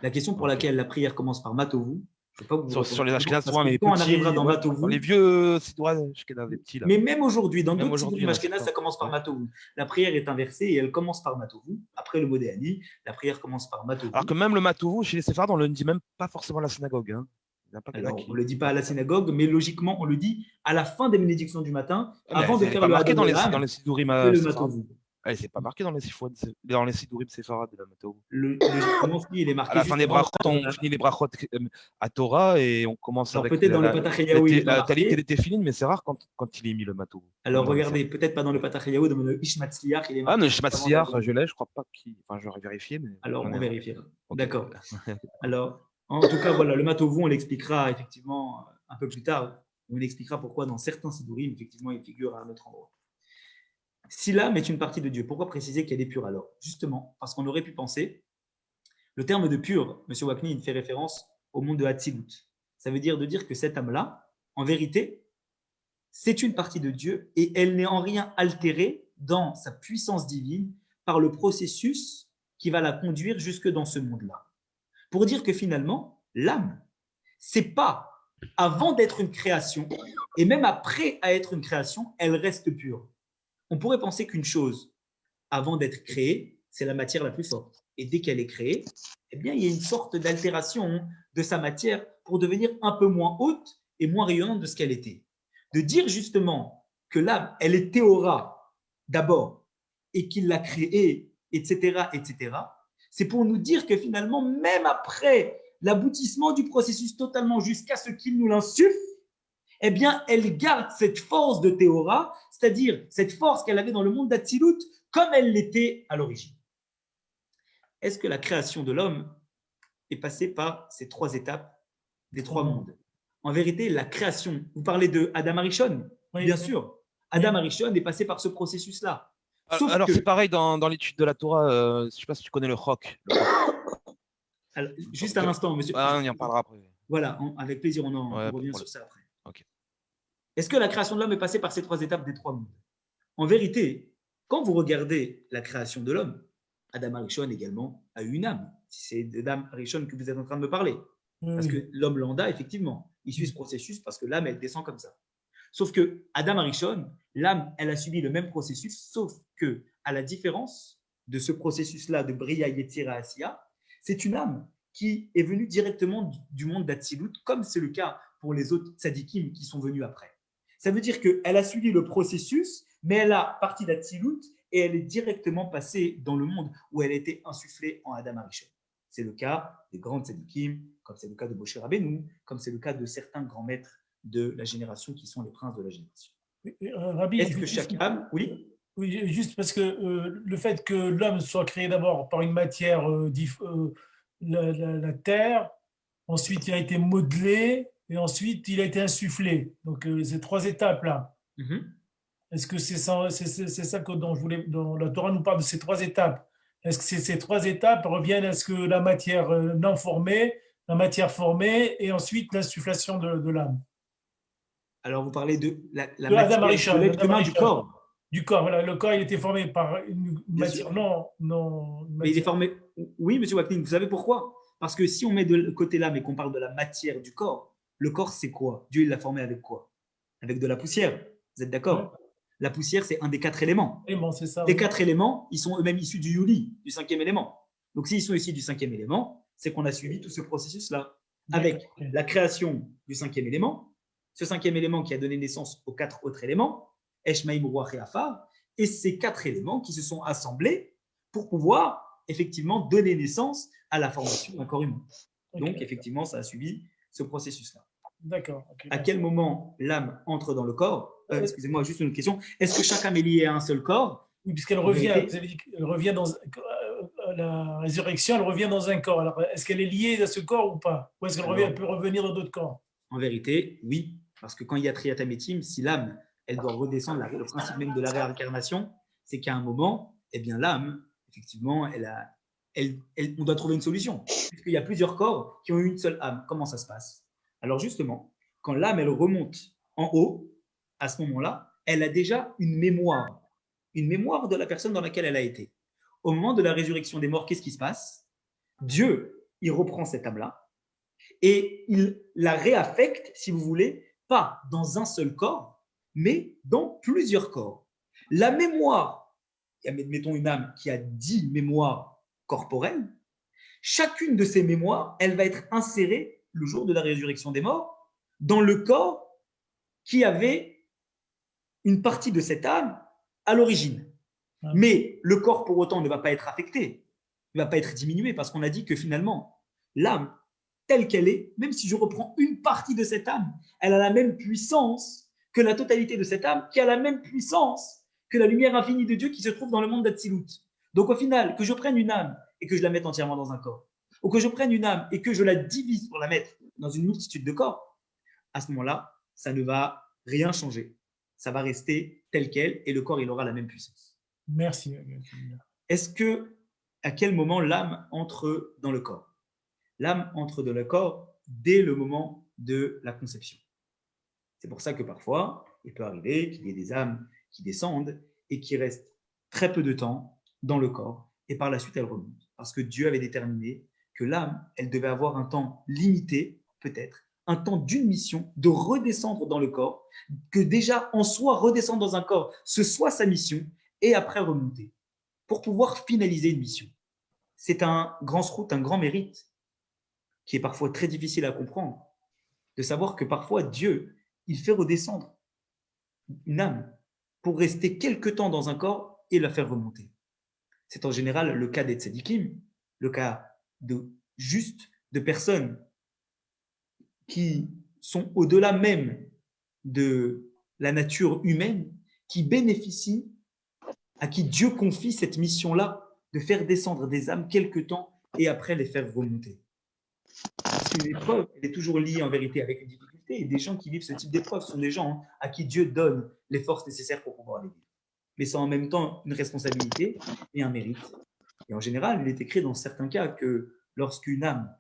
La question pour laquelle la prière commence par Matovu, je sais pas vous sur les Ashkenaz, mais quand on arrivera dans Matovu, les vieux Sidouras Ashkenaz, les petits là. Mais même aujourd'hui, dans d'autres Sidourim Ashkenaz, ça commence par Matovu. La prière est inversée et elle commence par Matovu. Après le Modéani, la prière commence par Matovu. Alors que même le Matovu, chez les Séfarades, on ne le dit même pas forcément à la synagogue. Hein. Alors, on ne le dit pas à la synagogue, mais logiquement, on le dit à la fin des bénédictions du matin, avant de faire le marqué Hadam dans les Sidourim. le Matovu. Ah, c'est pas marqué dans les Sidurim Séfarad de la météo. Comment il est marqué À la fin des brachot, on finit les brachot à Torah et on commence Alors avec peut-être dans le Patach-Yahu, il est pas la talit marqué. elle était finie, mais c'est rare quand il est mis le matou. Alors regardez, peut-être pas dans le Patach-Yahu, dans le Ishmatzliach, il est Ah, marqué. non, Shmatsiar, je l'ai, je crois pas qu'il. Enfin, j'aurais vérifié, mais. Alors on vérifiera. Ok. D'accord. Alors, en tout cas, voilà, le Matovu, on l'expliquera effectivement un peu plus tard. On expliquera pourquoi dans certains Sidurim, effectivement, il figure à un autre endroit. Si l'âme est une partie de Dieu, pourquoi préciser qu'elle est pure alors? Justement, parce qu'on aurait pu penser, le terme de pur, M. Wakni, il fait référence au monde de Hatzilut. Ça veut dire de dire que cette âme-là, en vérité, c'est une partie de Dieu et elle n'est en rien altérée dans sa puissance divine par le processus qui va la conduire jusque dans ce monde-là. Pour dire que finalement, l'âme, c'est pas avant d'être une création et même après à être une création, elle reste pure. On pourrait penser qu'une chose, avant d'être créée, c'est la matière la plus forte. Et dès qu'elle est créée, eh bien, il y a une sorte d'altération de sa matière pour devenir un peu moins haute et moins rayonnante de ce qu'elle était. De dire justement que l'âme, elle est théora d'abord et qu'il l'a créée, etc., c'est pour nous dire que finalement, même après l'aboutissement du processus totalement jusqu'à ce qu'il nous l'insuffle, eh bien, elle garde cette force de théora, c'est-à-dire cette force qu'elle avait dans le monde d'Atsilut, comme elle l'était à l'origine. Est-ce que la création de l'homme est passée par ces trois étapes des trois mondes? En vérité, la création, vous parlez de Adam Arishon, Oui, bien oui. sûr. Adam Arishon est passé par ce processus-là. Alors, c'est pareil dans l'étude de la Torah. Je ne sais pas si tu connais le Chok. Alors, juste un instant, monsieur. Ah, on y en parlera après. Voilà, avec plaisir, on Ouais, revient sur ça après. Ok. Est-ce que la création de l'homme est passée par ces trois étapes des trois mondes? En vérité, quand vous regardez la création de l'homme, Adam Arishon également a eu une âme. C'est d'Adam Arishon que vous êtes en train de me parler. Parce que l'homme lambda, effectivement, il suit ce processus parce que l'âme, elle descend comme ça. Sauf que Adam Arishon, l'âme, elle a subi le même processus, sauf que, à la différence de ce processus-là de Bria Yetzira Asiya, c'est une âme qui est venue directement du monde d'Atsilut, comme c'est le cas pour les autres tzadikim qui sont venus après. Ça veut dire qu'elle a suivi le processus, mais elle a parti d'Atsilut et elle est directement passée dans le monde où elle a été insufflée en Adam Arishon. C'est le cas des grands tzadikim, comme c'est le cas de Moshe Rabbeinu, comme c'est le cas de certains grands maîtres de la génération qui sont les princes de la génération. Rabbi, est-ce que chaque âme, oui, oui, juste parce que le fait que l'homme soit créé d'abord par une matière, la terre, ensuite il a été modelé et ensuite il a été insufflé. Donc ces trois étapes-là. Est-ce que c'est ça, dont la Torah nous parle de ces trois étapes? Est-ce que ces trois étapes reviennent à ce que la matière non formée, la matière formée et ensuite l'insufflation de l'âme? Alors vous parlez de la De Adam matière Arishon, de l'être humain, du corps. Du corps, voilà. Le corps, il était formé par une matière sûr. non. Mais il est formé. Oui, monsieur Waknin, vous savez pourquoi? Parce que si on met de côté l'âme et qu'on parle de la matière du corps, le corps, c'est quoi? Dieu, il l'a formé avec quoi? Avec de la poussière. Vous êtes d'accord? Ouais. La poussière, c'est un des 4 éléments. Et bon, c'est ça. Les 4 éléments, ils sont eux-mêmes issus du Yuli, du 5e élément. Donc, s'ils sont issus du 5e élément, c'est qu'on a suivi tout ce processus-là. Avec la création du 5e élément, ce 5e élément qui a donné naissance aux 4 autres éléments, Eshmaïm, Ruach et Afar, et ces 4 éléments qui se sont assemblés pour pouvoir effectivement donner naissance à la formation d'un corps humain. Donc, effectivement, ça a suivi ce processus-là. D'accord. À quel moment l'âme entre dans le corps? Excusez-moi, juste une question. Est-ce que chaque âme est liée à un seul corps? Oui, puisqu'elle revient, vous avez dit qu'elle revient dans la résurrection, elle revient dans un corps. Alors, est-ce qu'elle est liée à ce corps ou pas? Ou est-ce qu'elle peut revenir dans d'autres corps? En vérité, oui. Parce que quand il y a triatamétim, si l'âme, elle doit redescendre, le principe même de la réincarnation, c'est qu'à un moment, eh bien l'âme, effectivement, on doit trouver une solution. Puisqu'il y a plusieurs corps qui ont une seule âme. Comment ça se passe? Alors justement, quand l'âme, elle remonte en haut, à ce moment-là, elle a déjà une mémoire de la personne dans laquelle elle a été. Au moment de la résurrection des morts, qu'est-ce qui se passe? Dieu, il reprend cette âme-là et il la réaffecte, si vous voulez, pas dans un seul corps, mais dans plusieurs corps. La mémoire, mettons une âme qui a 10 mémoires corporelles, chacune de ces mémoires, elle va être insérée le jour de la résurrection des morts dans le corps qui avait une partie de cette âme à l'origine. Mais le corps, pour autant, ne va pas être affecté, ne va pas être diminué, parce qu'on a dit que finalement, l'âme, telle qu'elle est, même si je reprends une partie de cette âme, elle a la même puissance que la totalité de cette âme, qui a la même puissance que la lumière infinie de Dieu qui se trouve dans le monde d'Atsilut. Donc au final, que je prenne une âme et que je la mette entièrement dans un corps, ou que je prenne une âme et que je la divise pour la mettre dans une multitude de corps, à ce moment-là, ça ne va rien changer. Ça va rester tel quel et le corps, il aura la même puissance. Merci. Est-ce que, à quel moment l'âme entre dans le corps? L'âme entre dans le corps dès le moment de la conception. C'est pour ça que parfois, il peut arriver qu'il y ait des âmes qui descendent et qui restent très peu de temps dans le corps et par la suite elles remontent. Parce que Dieu avait déterminé que l'âme, elle devait avoir un temps limité, peut-être, un temps d'une mission, de redescendre dans le corps, que déjà en soi, redescendre dans un corps, ce soit sa mission, et après remonter, pour pouvoir finaliser une mission. C'est un grand srout, un grand mérite, qui est parfois très difficile à comprendre, de savoir que parfois Dieu, il fait redescendre une âme pour rester quelque temps dans un corps et la faire remonter. C'est en général le cas des tzadikim, le cas de personnes qui sont au-delà même de la nature humaine, qui bénéficient, à qui Dieu confie cette mission-là de faire descendre des âmes quelque temps et après les faire remonter. Parce qu'une épreuve, elle est toujours liée en vérité avec une difficulté, et des gens qui vivent ce type d'épreuve sont des gens à qui Dieu donne les forces nécessaires pour pouvoir les vivre. Mais c'est en même temps une responsabilité et un mérite. Et en général, il est écrit dans certains cas que lorsqu'une âme,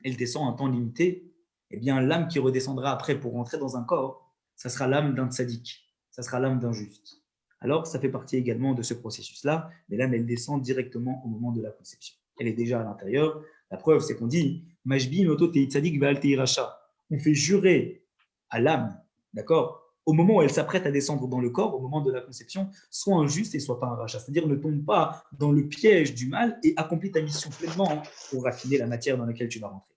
elle descend un temps limité, eh bien l'âme qui redescendra après pour rentrer dans un corps, ça sera l'âme d'un tzaddik, ça sera l'âme d'un juste. Alors, ça fait partie également de ce processus-là, mais l'âme, elle descend directement au moment de la conception. Elle est déjà à l'intérieur. La preuve, c'est qu'on dit « Majbi noto tei tzadik ve'al tei racha ». On fait jurer à l'âme, d'accord, au moment où elle s'apprête à descendre dans le corps, au moment de la conception, soit un juste et soit pas un rachat. C'est-à-dire ne tombe pas dans le piège du mal et accomplis ta mission pleinement pour raffiner la matière dans laquelle tu vas rentrer.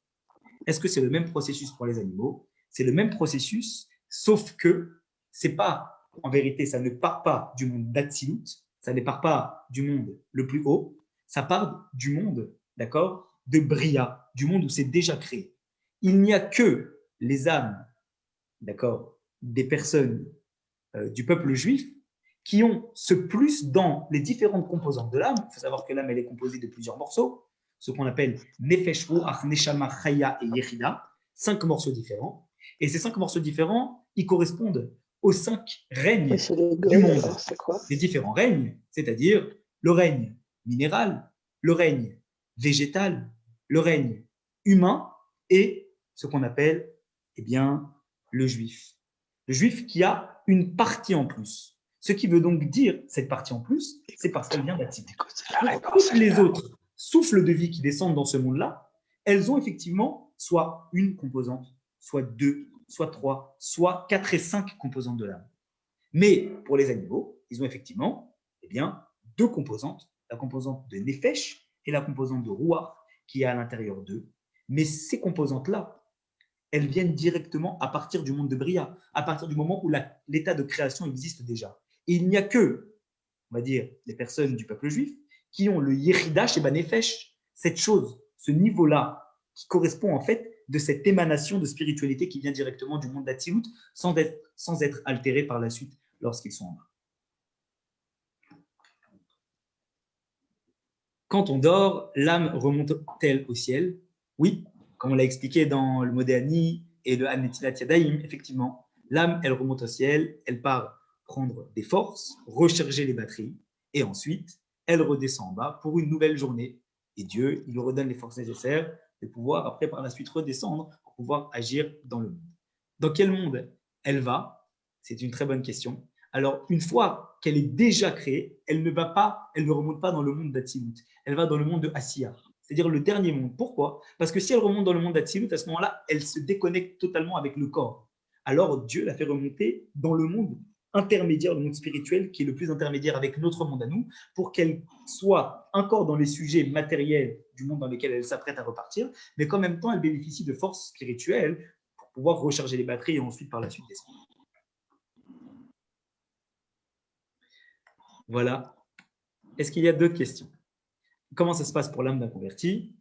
Est-ce que c'est le même processus pour les animaux? C'est le même processus, sauf que c'est pas, en vérité, ça ne part pas du monde d'Atsilut, ça ne part pas du monde le plus haut, ça part du monde, d'accord, de Bria, du monde où c'est déjà créé. Il n'y a que les âmes, d'accord, des personnes du peuple juif qui ont ce plus dans les différentes composantes de l'âme. Il faut savoir que l'âme, elle est composée de plusieurs morceaux, ce qu'on appelle Nefesh, Ruach, Neshama, Chaya et Yechida, 5 morceaux différents. Et ces 5 morceaux différents, ils correspondent aux 5 règnes du monde. C'est quoi? Les différents règnes, c'est-à-dire le règne minéral, le règne végétal, le règne humain et ce qu'on appelle eh bien, le juif. Le juif qui a une partie en plus. Ce qui veut donc dire, cette partie en plus, c'est parce qu'elle vient d'Atsilut. Toutes les autres souffles de vie qui descendent dans ce monde-là, elles ont effectivement soit une composante, soit 2, soit 3, soit 4 et 5 composantes de l'âme. Mais pour les animaux, ils ont effectivement eh bien, 2 composantes, la composante de Nefesh et la composante de Ruach qui est à l'intérieur d'eux. Mais ces composantes-là, elles viennent directement à partir du monde de Bria, à partir du moment où l'état de création existe déjà. Et il n'y a que, on va dire, les personnes du peuple juif qui ont le Yechida chez Banefesh, cette chose, ce niveau-là, qui correspond en fait de cette émanation de spiritualité qui vient directement du monde d'Atsilut, sans être altéré par la suite lorsqu'ils sont en bas. Quand on dort, l'âme remonte-t-elle au ciel? Oui, comme on l'a expliqué dans le Modéani et le Hanetilat Yadayim, effectivement, l'âme, elle remonte au ciel, elle part prendre des forces, recharger les batteries, et ensuite, elle redescend en bas pour une nouvelle journée. Et Dieu, il lui redonne les forces nécessaires de pouvoir, après, par la suite, redescendre pour pouvoir agir dans le monde. Dans quel monde elle va? C'est une très bonne question. Alors, une fois qu'elle est déjà créée, elle ne remonte pas dans le monde d'Atsilut. Elle va dans le monde de Asiya, c'est-à-dire le dernier monde. Pourquoi? Parce que si elle remonte dans le monde d'Atsilut, à ce moment-là, elle se déconnecte totalement avec le corps. Alors, Dieu la fait remonter dans le monde intermédiaire, le monde spirituel, qui est le plus intermédiaire avec notre monde à nous, pour qu'elle soit encore dans les sujets matériels du monde dans lequel elle s'apprête à repartir, mais qu'en même temps, elle bénéficie de forces spirituelles pour pouvoir recharger les batteries et ensuite, par la suite, descendre. Voilà est-ce qu'il y a d'autres questions? Comment ça se passe pour l'âme d'un converti?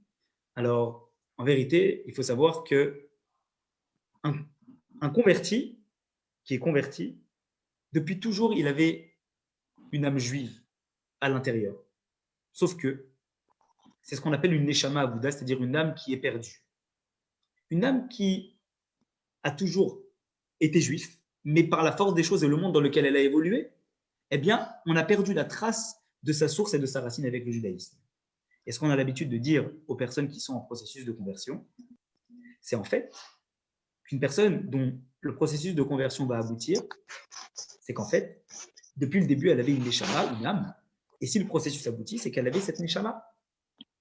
Alors, en vérité, il faut savoir que un converti qui est converti, depuis toujours, il avait une âme juive à l'intérieur. Sauf que c'est ce qu'on appelle une neshama à Bouddha, c'est-à-dire une âme qui est perdue. Une âme qui a toujours été juif, mais par la force des choses et le monde dans lequel elle a évolué, eh bien, on a perdu la trace de sa source et de sa racine avec le judaïsme. Et ce qu'on a l'habitude de dire aux personnes qui sont en processus de conversion, c'est en fait qu'une personne dont le processus de conversion va aboutir, c'est qu'en fait, depuis le début, elle avait une neshama, une âme, et si le processus aboutit, c'est qu'elle avait cette neshama.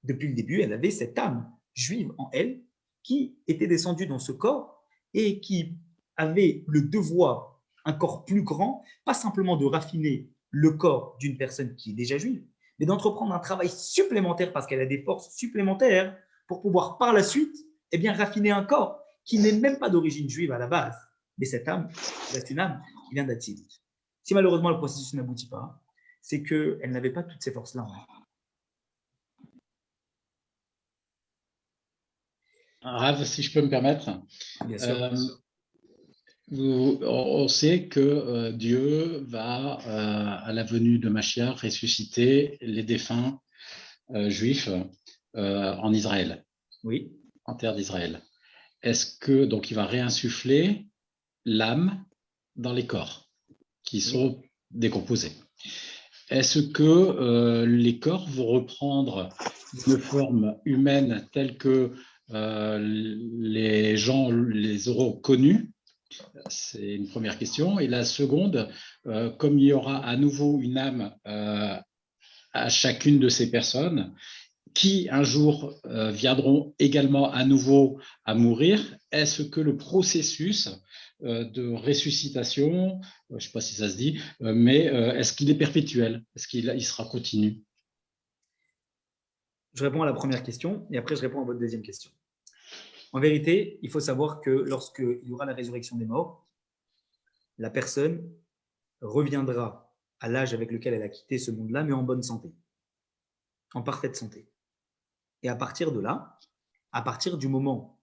Depuis le début, elle avait cette âme juive en elle qui était descendue dans ce corps et qui avait le devoir, un corps plus grand, pas simplement de raffiner le corps d'une personne qui est déjà juive, mais d'entreprendre un travail supplémentaire parce qu'elle a des forces supplémentaires pour pouvoir par la suite raffiner un corps qui n'est même pas d'origine juive à la base. Mais cette âme, c'est une âme qui vient d'Atsilut. Si malheureusement le processus n'aboutit pas, c'est qu'elle n'avait pas toutes ces forces-là en elle. Rav, si je peux me permettre, Bien sûr. On sait que Dieu va, à la venue de Mashiach, ressusciter les défunts juifs en Israël, Oui. en terre d'Israël. Est-ce que donc il va réinsuffler l'âme dans les corps qui sont décomposés? Est-ce que les corps vont reprendre une forme humaine telle que les gens les auront connus? C'est une première question. Et la seconde, comme il y aura à nouveau une âme à chacune de ces personnes, qui un jour viendront également à nouveau à mourir, est-ce que le processus de ressuscitation, je ne sais pas si ça se dit, mais est-ce qu'il est perpétuel? Est-ce qu'il sera continu? Je réponds à la première question et après je réponds à votre deuxième question. En vérité, il faut savoir que lorsqu'il y aura la résurrection des morts, la personne reviendra à l'âge avec lequel elle a quitté ce monde-là, mais en bonne santé, en parfaite santé. Et à partir de là, à partir du moment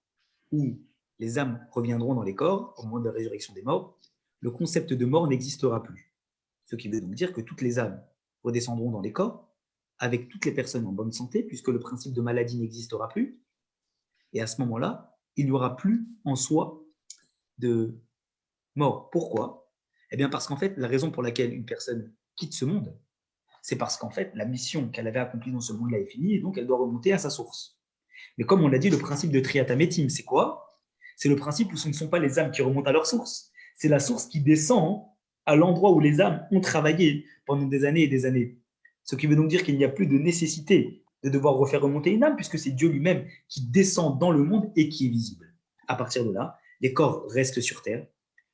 où les âmes reviendront dans les corps, au moment de la résurrection des morts, le concept de mort n'existera plus. Ce qui veut donc dire que toutes les âmes redescendront dans les corps, avec toutes les personnes en bonne santé, puisque le principe de maladie n'existera plus. Et à ce moment-là, il n'y aura plus en soi de mort. Pourquoi? Eh bien parce qu'en fait, la raison pour laquelle une personne quitte ce monde, c'est parce qu'en fait, la mission qu'elle avait accomplie dans ce monde-là est finie et donc elle doit remonter à sa source. Mais comme on l'a dit, le principe de Triatamétim, c'est quoi? C'est le principe où ce ne sont pas les âmes qui remontent à leur source. C'est la source qui descend à l'endroit où les âmes ont travaillé pendant des années et des années. Ce qui veut donc dire qu'il n'y a plus de nécessité de devoir refaire remonter une âme, puisque c'est Dieu lui-même qui descend dans le monde et qui est visible. À partir de là, les corps restent sur terre.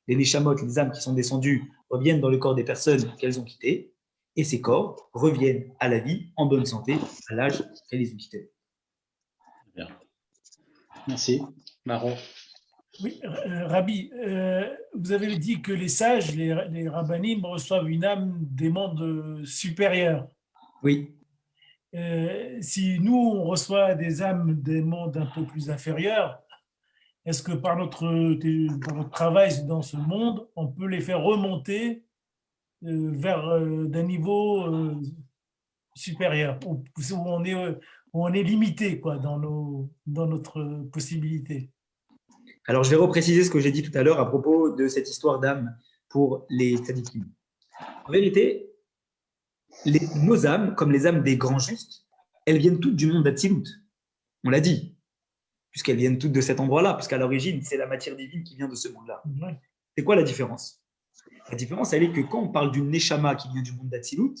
Les neshamot, les âmes qui sont descendues, reviennent dans le corps des personnes qu'elles ont quittées, et ces corps reviennent à la vie, en bonne santé, à l'âge qu'elles les ont quittés. Bien. Merci. Maro. Oui, Rabbi, vous avez dit que les sages, les rabbinim, reçoivent une âme des mondes supérieurs. Oui. Si nous, on reçoit des âmes des mondes un peu plus inférieurs, est-ce que par notre travail dans ce monde, on peut les faire remonter vers d'un niveau supérieur, où on est limité quoi, dans notre possibilité? Alors, je vais repréciser ce que j'ai dit tout à l'heure à propos de cette histoire d'âme pour les tzadikim. En vérité, nos âmes, comme les âmes des grands justes, elles viennent toutes du monde d'Atsilut. On l'a dit, puisqu'elles viennent toutes de cet endroit-là, puisqu'à l'origine, c'est la matière divine qui vient de ce monde-là. Ouais. C'est quoi la différence? La différence, elle est que quand on parle d'une neshama qui vient du monde d'Atsilut,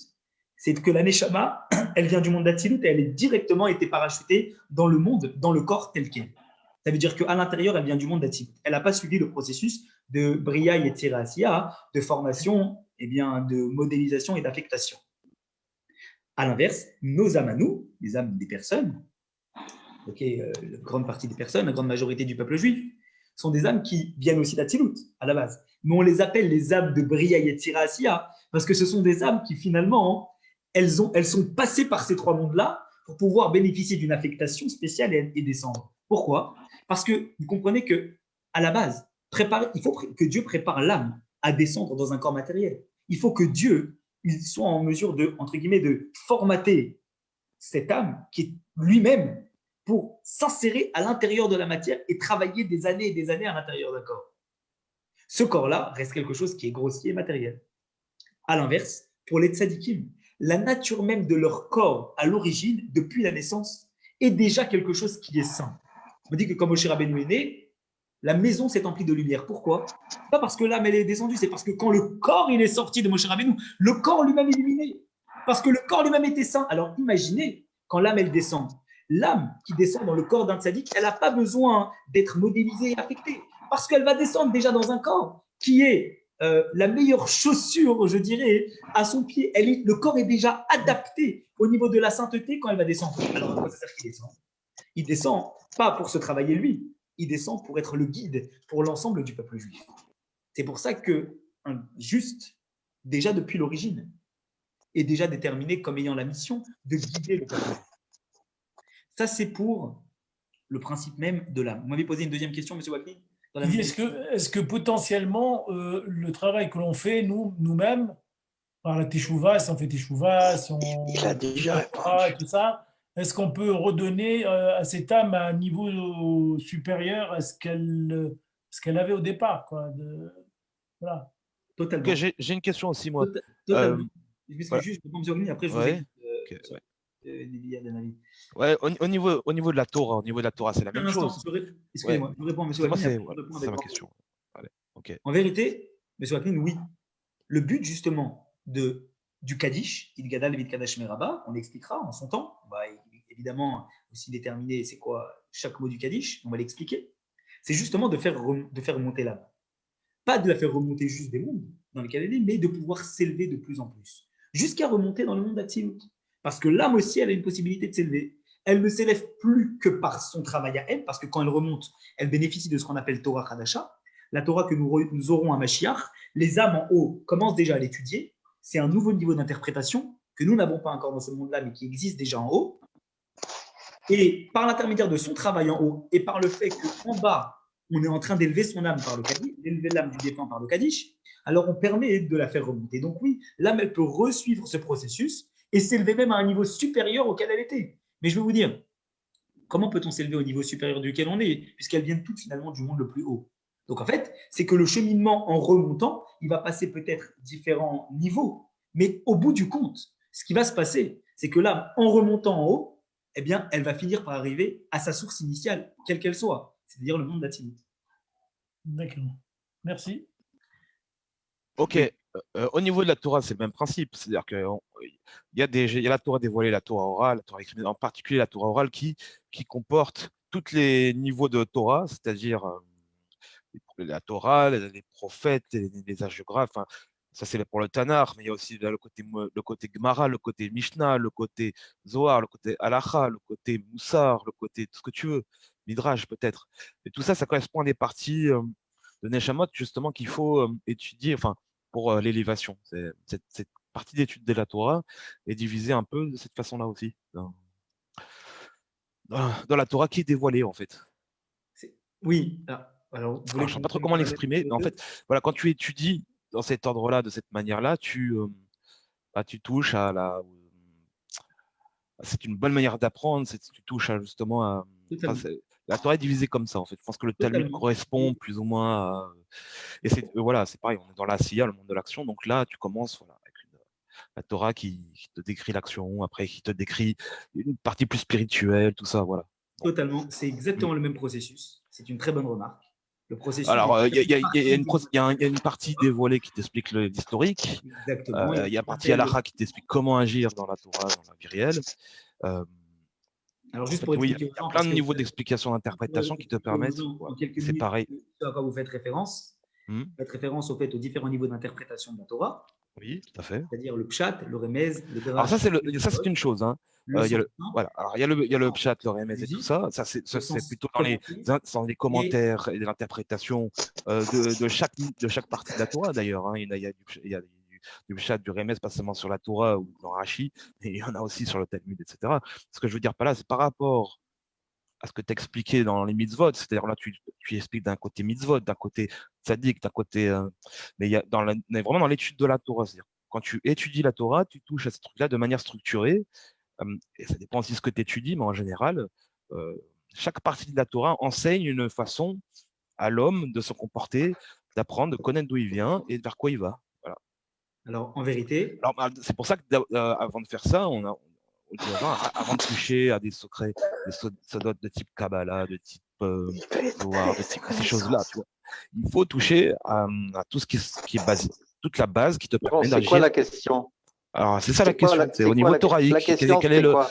c'est que la neshama, elle vient du monde d'Atsilut et elle est directement été parachutée dans le monde, dans le corps tel quel. Ça veut dire qu'à l'intérieur, elle vient du monde d'Atsilut. Elle n'a pas suivi le processus de Bria et Asiya, de formation, de modélisation et d'affectation. À l'inverse, nos âmes à nous, les âmes des personnes, la grande partie des personnes, la grande majorité du peuple juif, sont des âmes qui viennent aussi d'Atsilut, à la base. Mais on les appelle les âmes de Bria et Asiya, parce que ce sont des âmes qui finalement elles sont passées par ces trois mondes-là pour pouvoir bénéficier d'une affectation spéciale et descendre. Pourquoi? Parce que vous comprenez qu'à la base, il faut que Dieu prépare l'âme à descendre dans un corps matériel. Il faut que Dieu il soit en mesure de, entre guillemets, de formater cette âme qui est lui-même pour s'insérer à l'intérieur de la matière et travailler des années et des années à l'intérieur d'un corps. Ce corps-là reste quelque chose qui est grossier et matériel. À l'inverse, pour les tzadikim, la nature même de leur corps à l'origine, depuis la naissance, est déjà quelque chose qui est sain. On dit que quand Moshe Rabbeinu est né, la maison s'est emplie de lumière. Pourquoi? Pas parce que l'âme elle est descendue, c'est parce que quand le corps il est sorti de Moshe Rabbeinu, le corps lui-même est illuminé. Parce que le corps lui-même était sain. Alors imaginez quand l'âme elle descend. L'âme qui descend dans le corps d'un tzaddik, elle n'a pas besoin d'être modélisée et affectée. Parce qu'elle va descendre déjà dans un corps qui est la meilleure chaussure, je dirais, à son pied. Le corps est déjà adapté au niveau de la sainteté quand elle va descendre. Alors, à quoi ça sert qu'il descend? Il descend pas pour se travailler lui, il descend pour être le guide pour l'ensemble du peuple juif. C'est pour ça qu'un juste, déjà depuis l'origine, est déjà déterminé comme ayant la mission de guider le peuple juif. Ça, c'est pour le principe même de l'âme. Vous m'avez posé une deuxième question, M. Wakni? Est-ce que potentiellement, le travail que l'on fait nous-mêmes, par la teshuva, si on fait teshuva, si on Il a déjà et tout ça, est-ce qu'on peut redonner à cette âme un niveau supérieur à ce qu'elle avait au départ, quoi, voilà. Totalement. Okay, j'ai une question aussi, moi. Totalement. Voilà. Juste, je peux me après je ouais. vous ai Ouais, au niveau de la Torah, c'est la même chose. Excusez-moi, je vous réponds, M. Wakni. C'est ma question. Allez, okay. En vérité, M. Wakni, oui. Le but, justement, du Kaddish, Il Gadal Vid Kadash Meraba, on l'expliquera en son temps. On va évidemment aussi déterminer c'est quoi chaque mot du Kaddish, on va l'expliquer. C'est justement de faire remonter l'âme. Pas de la faire remonter juste des mondes dans lesquels elle est, mais de pouvoir s'élever de plus en plus, jusqu'à remonter dans le monde d'Atsilut. Parce que l'âme aussi, elle a une possibilité de s'élever. Elle ne s'élève plus que par son travail à elle, parce que quand elle remonte, elle bénéficie de ce qu'on appelle Torah Hadasha, la Torah que nous aurons à Mashiach. Les âmes en haut commencent déjà à l'étudier. C'est un nouveau niveau d'interprétation que nous n'avons pas encore dans ce monde-là, mais qui existe déjà en haut. Et par l'intermédiaire de son travail en haut, et par le fait qu'en bas, on est en train d'élever son âme par le Kaddish, d'élever l'âme du défunt par le Kaddish, alors on permet de la faire remonter. Donc oui, l'âme, elle peut resuivre ce processus et s'élever même à un niveau supérieur auquel elle était. Mais je vais vous dire, comment peut-on s'élever au niveau supérieur duquel on est, puisqu'elles viennent toutes finalement du monde le plus haut? Donc en fait, c'est que le cheminement en remontant, il va passer peut-être différents niveaux, mais au bout du compte, ce qui va se passer, c'est que l'âme, en remontant en haut, eh bien, elle va finir par arriver à sa source initiale, quelle qu'elle soit, c'est-à-dire le monde d'Atsilut. D'accord. Merci. Ok. Au niveau de la Torah, c'est le même principe. C'est-à-dire qu'il y a la Torah dévoilée, la Torah orale, la Torah écrite, en particulier la Torah orale qui comporte tous les niveaux de Torah, c'est-à-dire la Torah, les prophètes, les hagiographes. Enfin, ça, c'est pour le Tanakh, mais il y a aussi le côté Gemara, le côté Mishnah, le côté Zohar, le côté Halacha, le côté Moussar, le côté tout ce que tu veux, Midrash peut-être. Et tout ça, ça correspond à des parties de Neshamot, justement, qu'il faut étudier, enfin, pour l'élévation. Cette partie d'étude de la Torah est divisée un peu de cette façon-là aussi, dans la Torah qui est dévoilée, en fait. Oui. Alors, je ne sais pas trop comment l'exprimer, mais en fait, voilà, quand tu étudies dans cet ordre-là, de cette manière-là, tu touches à la. C'est une bonne manière d'apprendre, tu touches à, justement à. La Torah est divisée comme ça, en fait. Je pense que le Talmud correspond plus ou moins à. Et voilà, c'est pareil, on est dans la Asiya, le monde de l'action, donc là, tu commences avec la Torah qui te décrit l'action, après qui te décrit une partie plus spirituelle, tout ça, voilà. Totalement, c'est exactement le même processus. C'est une très bonne remarque. Le processus. Alors, il y a une partie dévoilée qui t'explique l'historique. Exactement. Il y a une partie halakha qui t'explique comment agir dans la Torah, dans la vie réelle. Alors, juste pour expliquer, il y a plein de niveaux d'explication, d'interprétation qui te permettent. C'est pareil. À quoi vous faites référence. Vous faites référence au fait aux différents niveaux d'interprétation de la Torah. Oui, tout à fait. C'est-à-dire le pshat, le remez, le drash. Alors ça, c'est une chose. Hein. Il y a le pshat, le remez et tout ça. Ça, c'est plutôt dans les commentaires et l'interprétation de chaque partie de la Torah, d'ailleurs. Hein. Il y a du Pshat, du Remez, pas seulement sur la Torah ou dans Rashi, mais il y en a aussi sur le Talmud, etc. Ce que je veux dire par là, c'est par rapport à ce que tu expliquais dans les mitzvot, c'est-à-dire là, tu expliques d'un côté mitzvot, d'un côté tzaddik, d'un côté. Mais il y a on est vraiment dans l'étude de la Torah. C'est-à-dire, quand tu étudies la Torah, tu touches à ce truc-là de manière structurée. Et ça dépend aussi de ce que tu étudies, mais en général, euh, chaque partie de la Torah enseigne une façon à l'homme de se comporter, d'apprendre, de connaître d'où il vient et vers quoi il va. Voilà. Alors, en vérité, Alors, c'est pour ça que avant de faire ça, on dit aux gens, avant de toucher à des secrets, des sodotes de type Kabbalah, de type Zohar, de type ces choses-là, tu vois, il faut toucher à tout ce qui est basique, toute la base qui te Bon, permet c'est d'agir. quoi la question? Alors, c'est ça la C'est quoi question. C'est au niveau toraïque. la question, Quel est c'est le, quoi?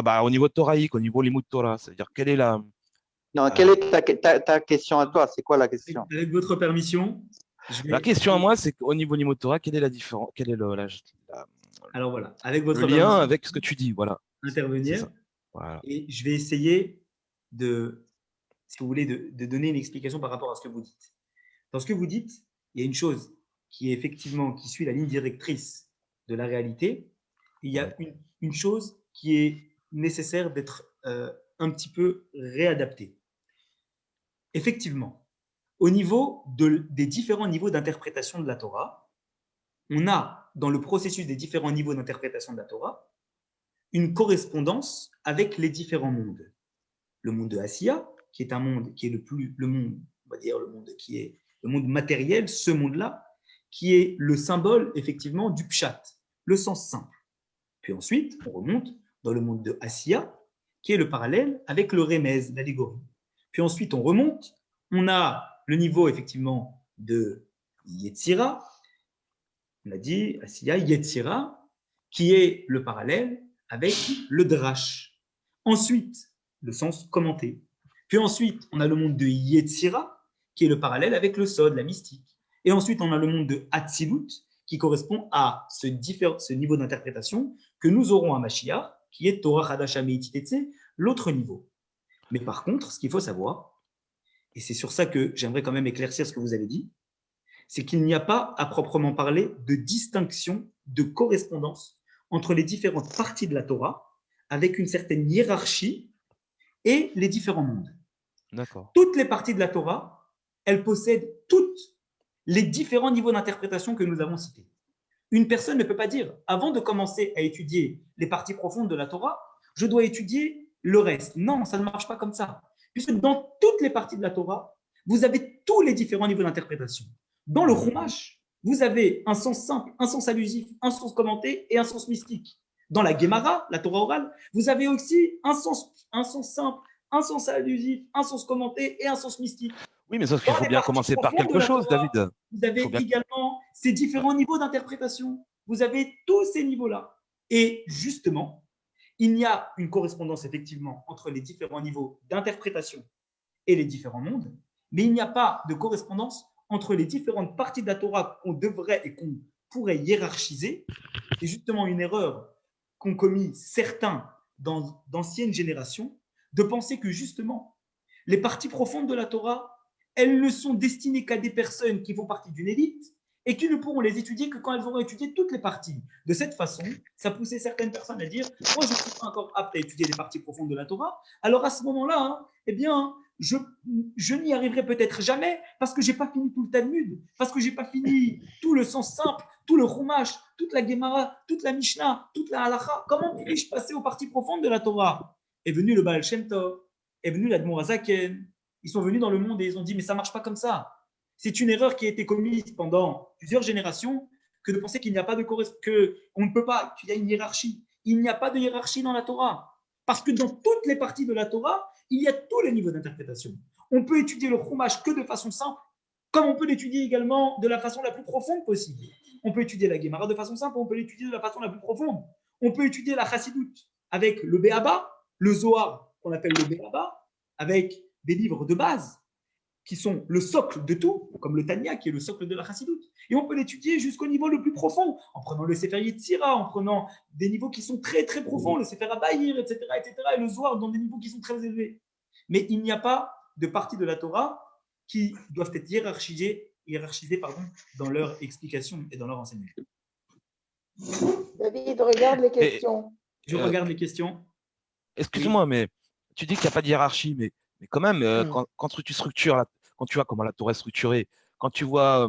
bah, au niveau toraïque, au niveau limut Torah, c'est-à-dire quelle est la. Non, quelle est ta question à toi? C'est quoi la question? avec votre permission, je La vais… question à moi, c'est qu'au niveau limut Torah, quelle est la différence, quel est Alors voilà, avec le votre lien permission, avec ce que tu dis, voilà. C'est intervenir ça. Voilà. et je vais essayer de, si vous voulez, de donner une explication par rapport à ce que vous dites. Dans ce que vous dites, il y a une chose qui est effectivement, qui suit la ligne directrice de la réalité. Il y a une chose qui est nécessaire d'être un petit peu réadaptée. Effectivement, au niveau des différents niveaux d'interprétation de la Torah, on a dans le processus des différents niveaux d'interprétation de la Torah une correspondance avec les différents mondes. Le monde de Asiya, qui est un monde qui est le monde, on va dire le monde qui est le monde matériel, ce monde-là, qui est le symbole effectivement du pshat, le sens simple. Puis ensuite, on remonte dans le monde de Asiya, qui est le parallèle avec le remez, l'allégorie. Puis ensuite, on remonte, on a le niveau effectivement de Yetzira, on a dit Asiya, Yetzira, qui est le parallèle avec le drash. Ensuite, le sens commenté. Puis ensuite, on a le monde de Yetzira, qui est le parallèle avec le Sod, la mystique. Et ensuite, on a le monde de Hatzilut, qui correspond à ce niveau d'interprétation que nous aurons à Mashiach, qui est Torah Hadasha Meititetse, l'autre niveau. Mais par contre, ce qu'il faut savoir, et c'est sur ça que j'aimerais quand même éclaircir ce que vous avez dit, c'est qu'il n'y a pas à proprement parler de distinction, de correspondance entre les différentes parties de la Torah, avec une certaine hiérarchie et les différents mondes. D'accord. Toutes les parties de la Torah, elles possèdent toutes les différents niveaux d'interprétation que nous avons cités. Une personne ne peut pas dire, avant de commencer à étudier les parties profondes de la Torah, je dois étudier le reste. Non, ça ne marche pas comme ça. Puisque dans toutes les parties de la Torah, vous avez tous les différents niveaux d'interprétation. Dans le Chumash, vous avez un sens simple, un sens allusif, un sens commenté et un sens mystique. Dans la Gemara, la Torah orale, vous avez aussi un sens simple, un sens allusif, un sens commenté et un sens mystique. Oui, mais sauf qu'il faut bien commencer par quelque chose, Torah, David. Vous avez également ces différents niveaux d'interprétation. Vous avez tous ces niveaux-là. Et justement, il y a une correspondance effectivement entre les différents niveaux d'interprétation et les différents mondes, mais il n'y a pas de correspondance entre les différentes parties de la Torah qu'on devrait et qu'on pourrait hiérarchiser. C'est justement une erreur qu'ont commis certains d'anciennes générations de penser que justement les parties profondes de la Torah, elles ne sont destinées qu'à des personnes qui font partie d'une élite et qui ne pourront les étudier que quand elles auront étudié toutes les parties. De cette façon, ça poussait certaines personnes à dire « Moi, je ne suis pas encore apte à étudier les parties profondes de la Torah. » Alors à ce moment-là, eh bien, je n'y arriverai peut-être jamais parce que je n'ai pas fini tout le Talmud, parce que je n'ai pas fini tout le sens simple, tout le Chumash, toute la Gemara, toute la Mishnah, toute la Halacha. Comment puis-je passer aux parties profondes de la Torah? Est venu le Baal Shem Tov, est venu l'Admor Hazaken. Ils sont venus dans le monde et ils ont dit « Mais ça ne marche pas comme ça. » C'est une erreur qui a été commise pendant plusieurs générations que de penser qu'il n'y a pas de qu'on ne peut pas, qu'il y a une hiérarchie. Il n'y a pas de hiérarchie dans la Torah. Parce que dans toutes les parties de la Torah, il y a tous les niveaux d'interprétation. On peut étudier le Chumash que de façon simple, comme on peut l'étudier également de la façon la plus profonde possible. On peut étudier la Gemara de façon simple, on peut l'étudier de la façon la plus profonde. On peut étudier la Chassidut avec le Béaba, le Zohar qu'on appelle le Béaba, avec des livres de base qui sont le socle de tout, comme le Tanya, qui est le socle de la Chassidut. Et on peut l'étudier jusqu'au niveau le plus profond, en prenant le Sefer Yetzira, en prenant des niveaux qui sont très, très profonds, le Sefer Abayir, etc., et le Zohar dans des niveaux qui sont très élevés. Mais il n'y a pas de partie de la Torah qui doivent être hiérarchisées dans leur explication et dans leur enseignement. David, regarde les questions. Je regarde les questions. Excuse-moi, mais tu dis qu'il n'y a pas de hiérarchie, mais quand même, quand tu structures, quand tu vois comment la Torah est structurée, quand tu vois,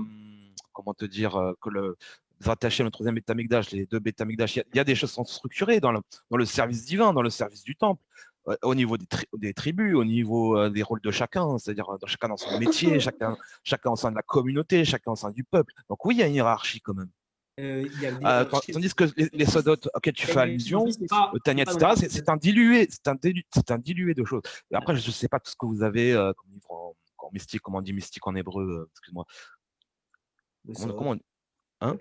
comment te dire, que le rattaché le troisième Beth Amikdash, les deux Beth Amikdash, il y a des choses qui sont structurées dans le service divin, dans le service du temple, au niveau des tribus, au niveau des rôles de chacun, c'est-à-dire chacun dans son métier, chacun au sein de la communauté, chacun au sein du peuple. Donc oui, il y a une hiérarchie quand même. Tandis que les sodotes auxquels tu fais allusion, Tania, etc., c'est un dilué de choses. Et après, je ne sais pas tout ce que vous avez comme livre en mystique, comment on dit mystique en hébreu, excuse-moi. Comment on... Hein?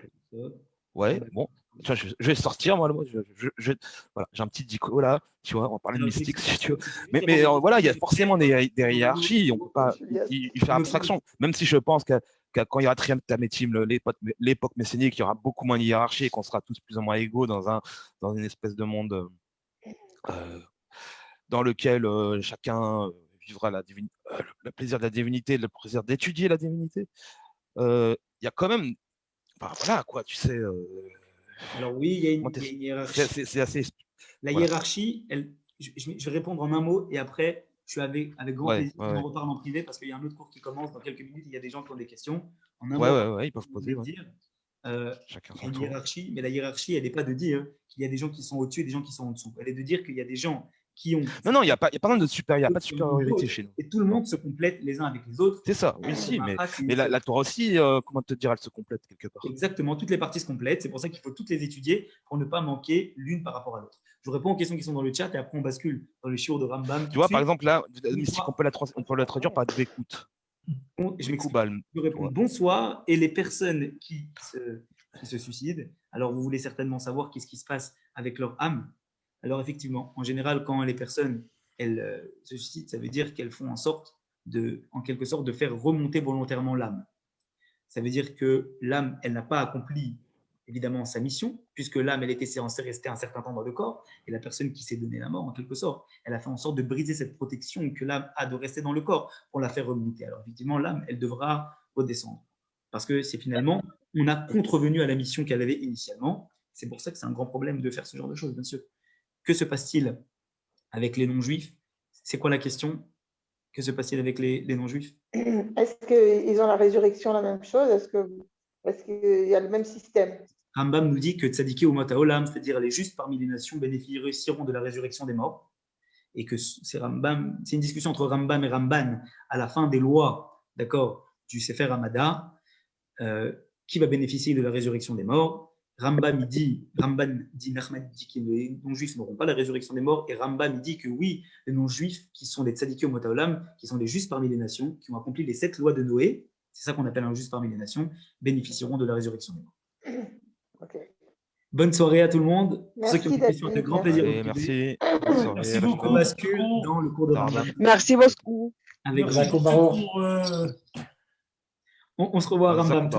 Ouais, bon. Tu vois, je vais sortir, moi. Voilà, j'ai un petit dico là, tu vois, on va parler de mystique si tu veux. Mais voilà, il y a forcément des hiérarchies, on ne peut pas y faire abstraction, même si je pense que quand il y aura Triam Tamétim, l'époque messianique, il y aura beaucoup moins de hiérarchie et qu'on sera tous plus ou moins égaux dans une espèce de monde dans lequel chacun vivra le plaisir de la divinité, le plaisir d'étudier la divinité. Il y a quand même, voilà quoi, tu sais. Alors oui, il y a une hiérarchie. C'est assez. La hiérarchie, je vais répondre en un mot et après, je suis avec grand plaisir qu'on en reparle en privé parce qu'il y a un autre cours qui commence dans quelques minutes. Il y a des gens qui ont des questions. En un mot, ils peuvent poser. Dire, chacun son tour. Hiérarchie, mais la hiérarchie, elle n'est pas de dire qu'il y a des gens qui sont au-dessus et des gens qui sont en dessous. Elle est de dire qu'il y a des gens qui ont. Non, il n'y a pas de supériorité chez nous. Et tout le monde se complète les uns avec les autres. C'est ça, oui, si, mais la Torah aussi, comment te dire, elle se complète quelque part. Exactement, toutes les parties se complètent. C'est pour ça qu'il faut toutes les étudier pour ne pas manquer l'une par rapport à l'autre. Je réponds aux questions qui sont dans le chat et après on bascule dans le shiur de Rambam. Tu vois, par exemple, là, mystique, on peut la traduire par d'écoute. Je réponds bonsoir. Et les personnes qui se suicident, alors vous voulez certainement savoir qu'est-ce qui se passe avec leur âme. Alors effectivement, en général, quand les personnes elles se suicident, ça veut dire qu'elles font en sorte en quelque sorte de faire remonter volontairement l'âme. Ça veut dire que l'âme, elle n'a pas accompli évidemment sa mission, puisque l'âme, elle était censée rester un certain temps dans le corps, et la personne qui s'est donné la mort, en quelque sorte, elle a fait en sorte de briser cette protection que l'âme a de rester dans le corps pour la faire remonter. Alors effectivement, l'âme, elle devra redescendre, parce que c'est finalement, on a contrevenu à la mission qu'elle avait initialement. C'est pour ça que c'est un grand problème de faire ce genre de choses, bien sûr. Que se passe-t-il avec les non-juifs? C'est quoi la question? Que se passe-t-il avec les non-juifs? Est-ce qu'ils ont la résurrection, la même chose? Est-ce qu'il y a le même système? Rambam nous dit que tzadiki ou olam, c'est-à-dire les justes parmi les nations, bénéficieront de la résurrection des morts. Et que c'est une discussion entre Rambam et Ramban à la fin des lois, d'accord, du Sefer Hamada, qui va bénéficier de la résurrection des morts. Ramban dit que les non-juifs n'auront pas la résurrection des morts, et Rambam dit que oui, les non-juifs, qui sont des tzadiki ou olam, qui sont des justes parmi les nations, qui ont accompli les 7 lois de Noé, c'est ça qu'on appelle un juste parmi les nations, bénéficieront de la résurrection des morts. Okay. Bonne soirée à tout le monde. Merci, ceux qui ont des questions, avec grand plaisir. Merci. Merci beaucoup. On bascule dans le cours de Rambam. Merci beaucoup. Avec Merci beaucoup. On se revoit à Rambam.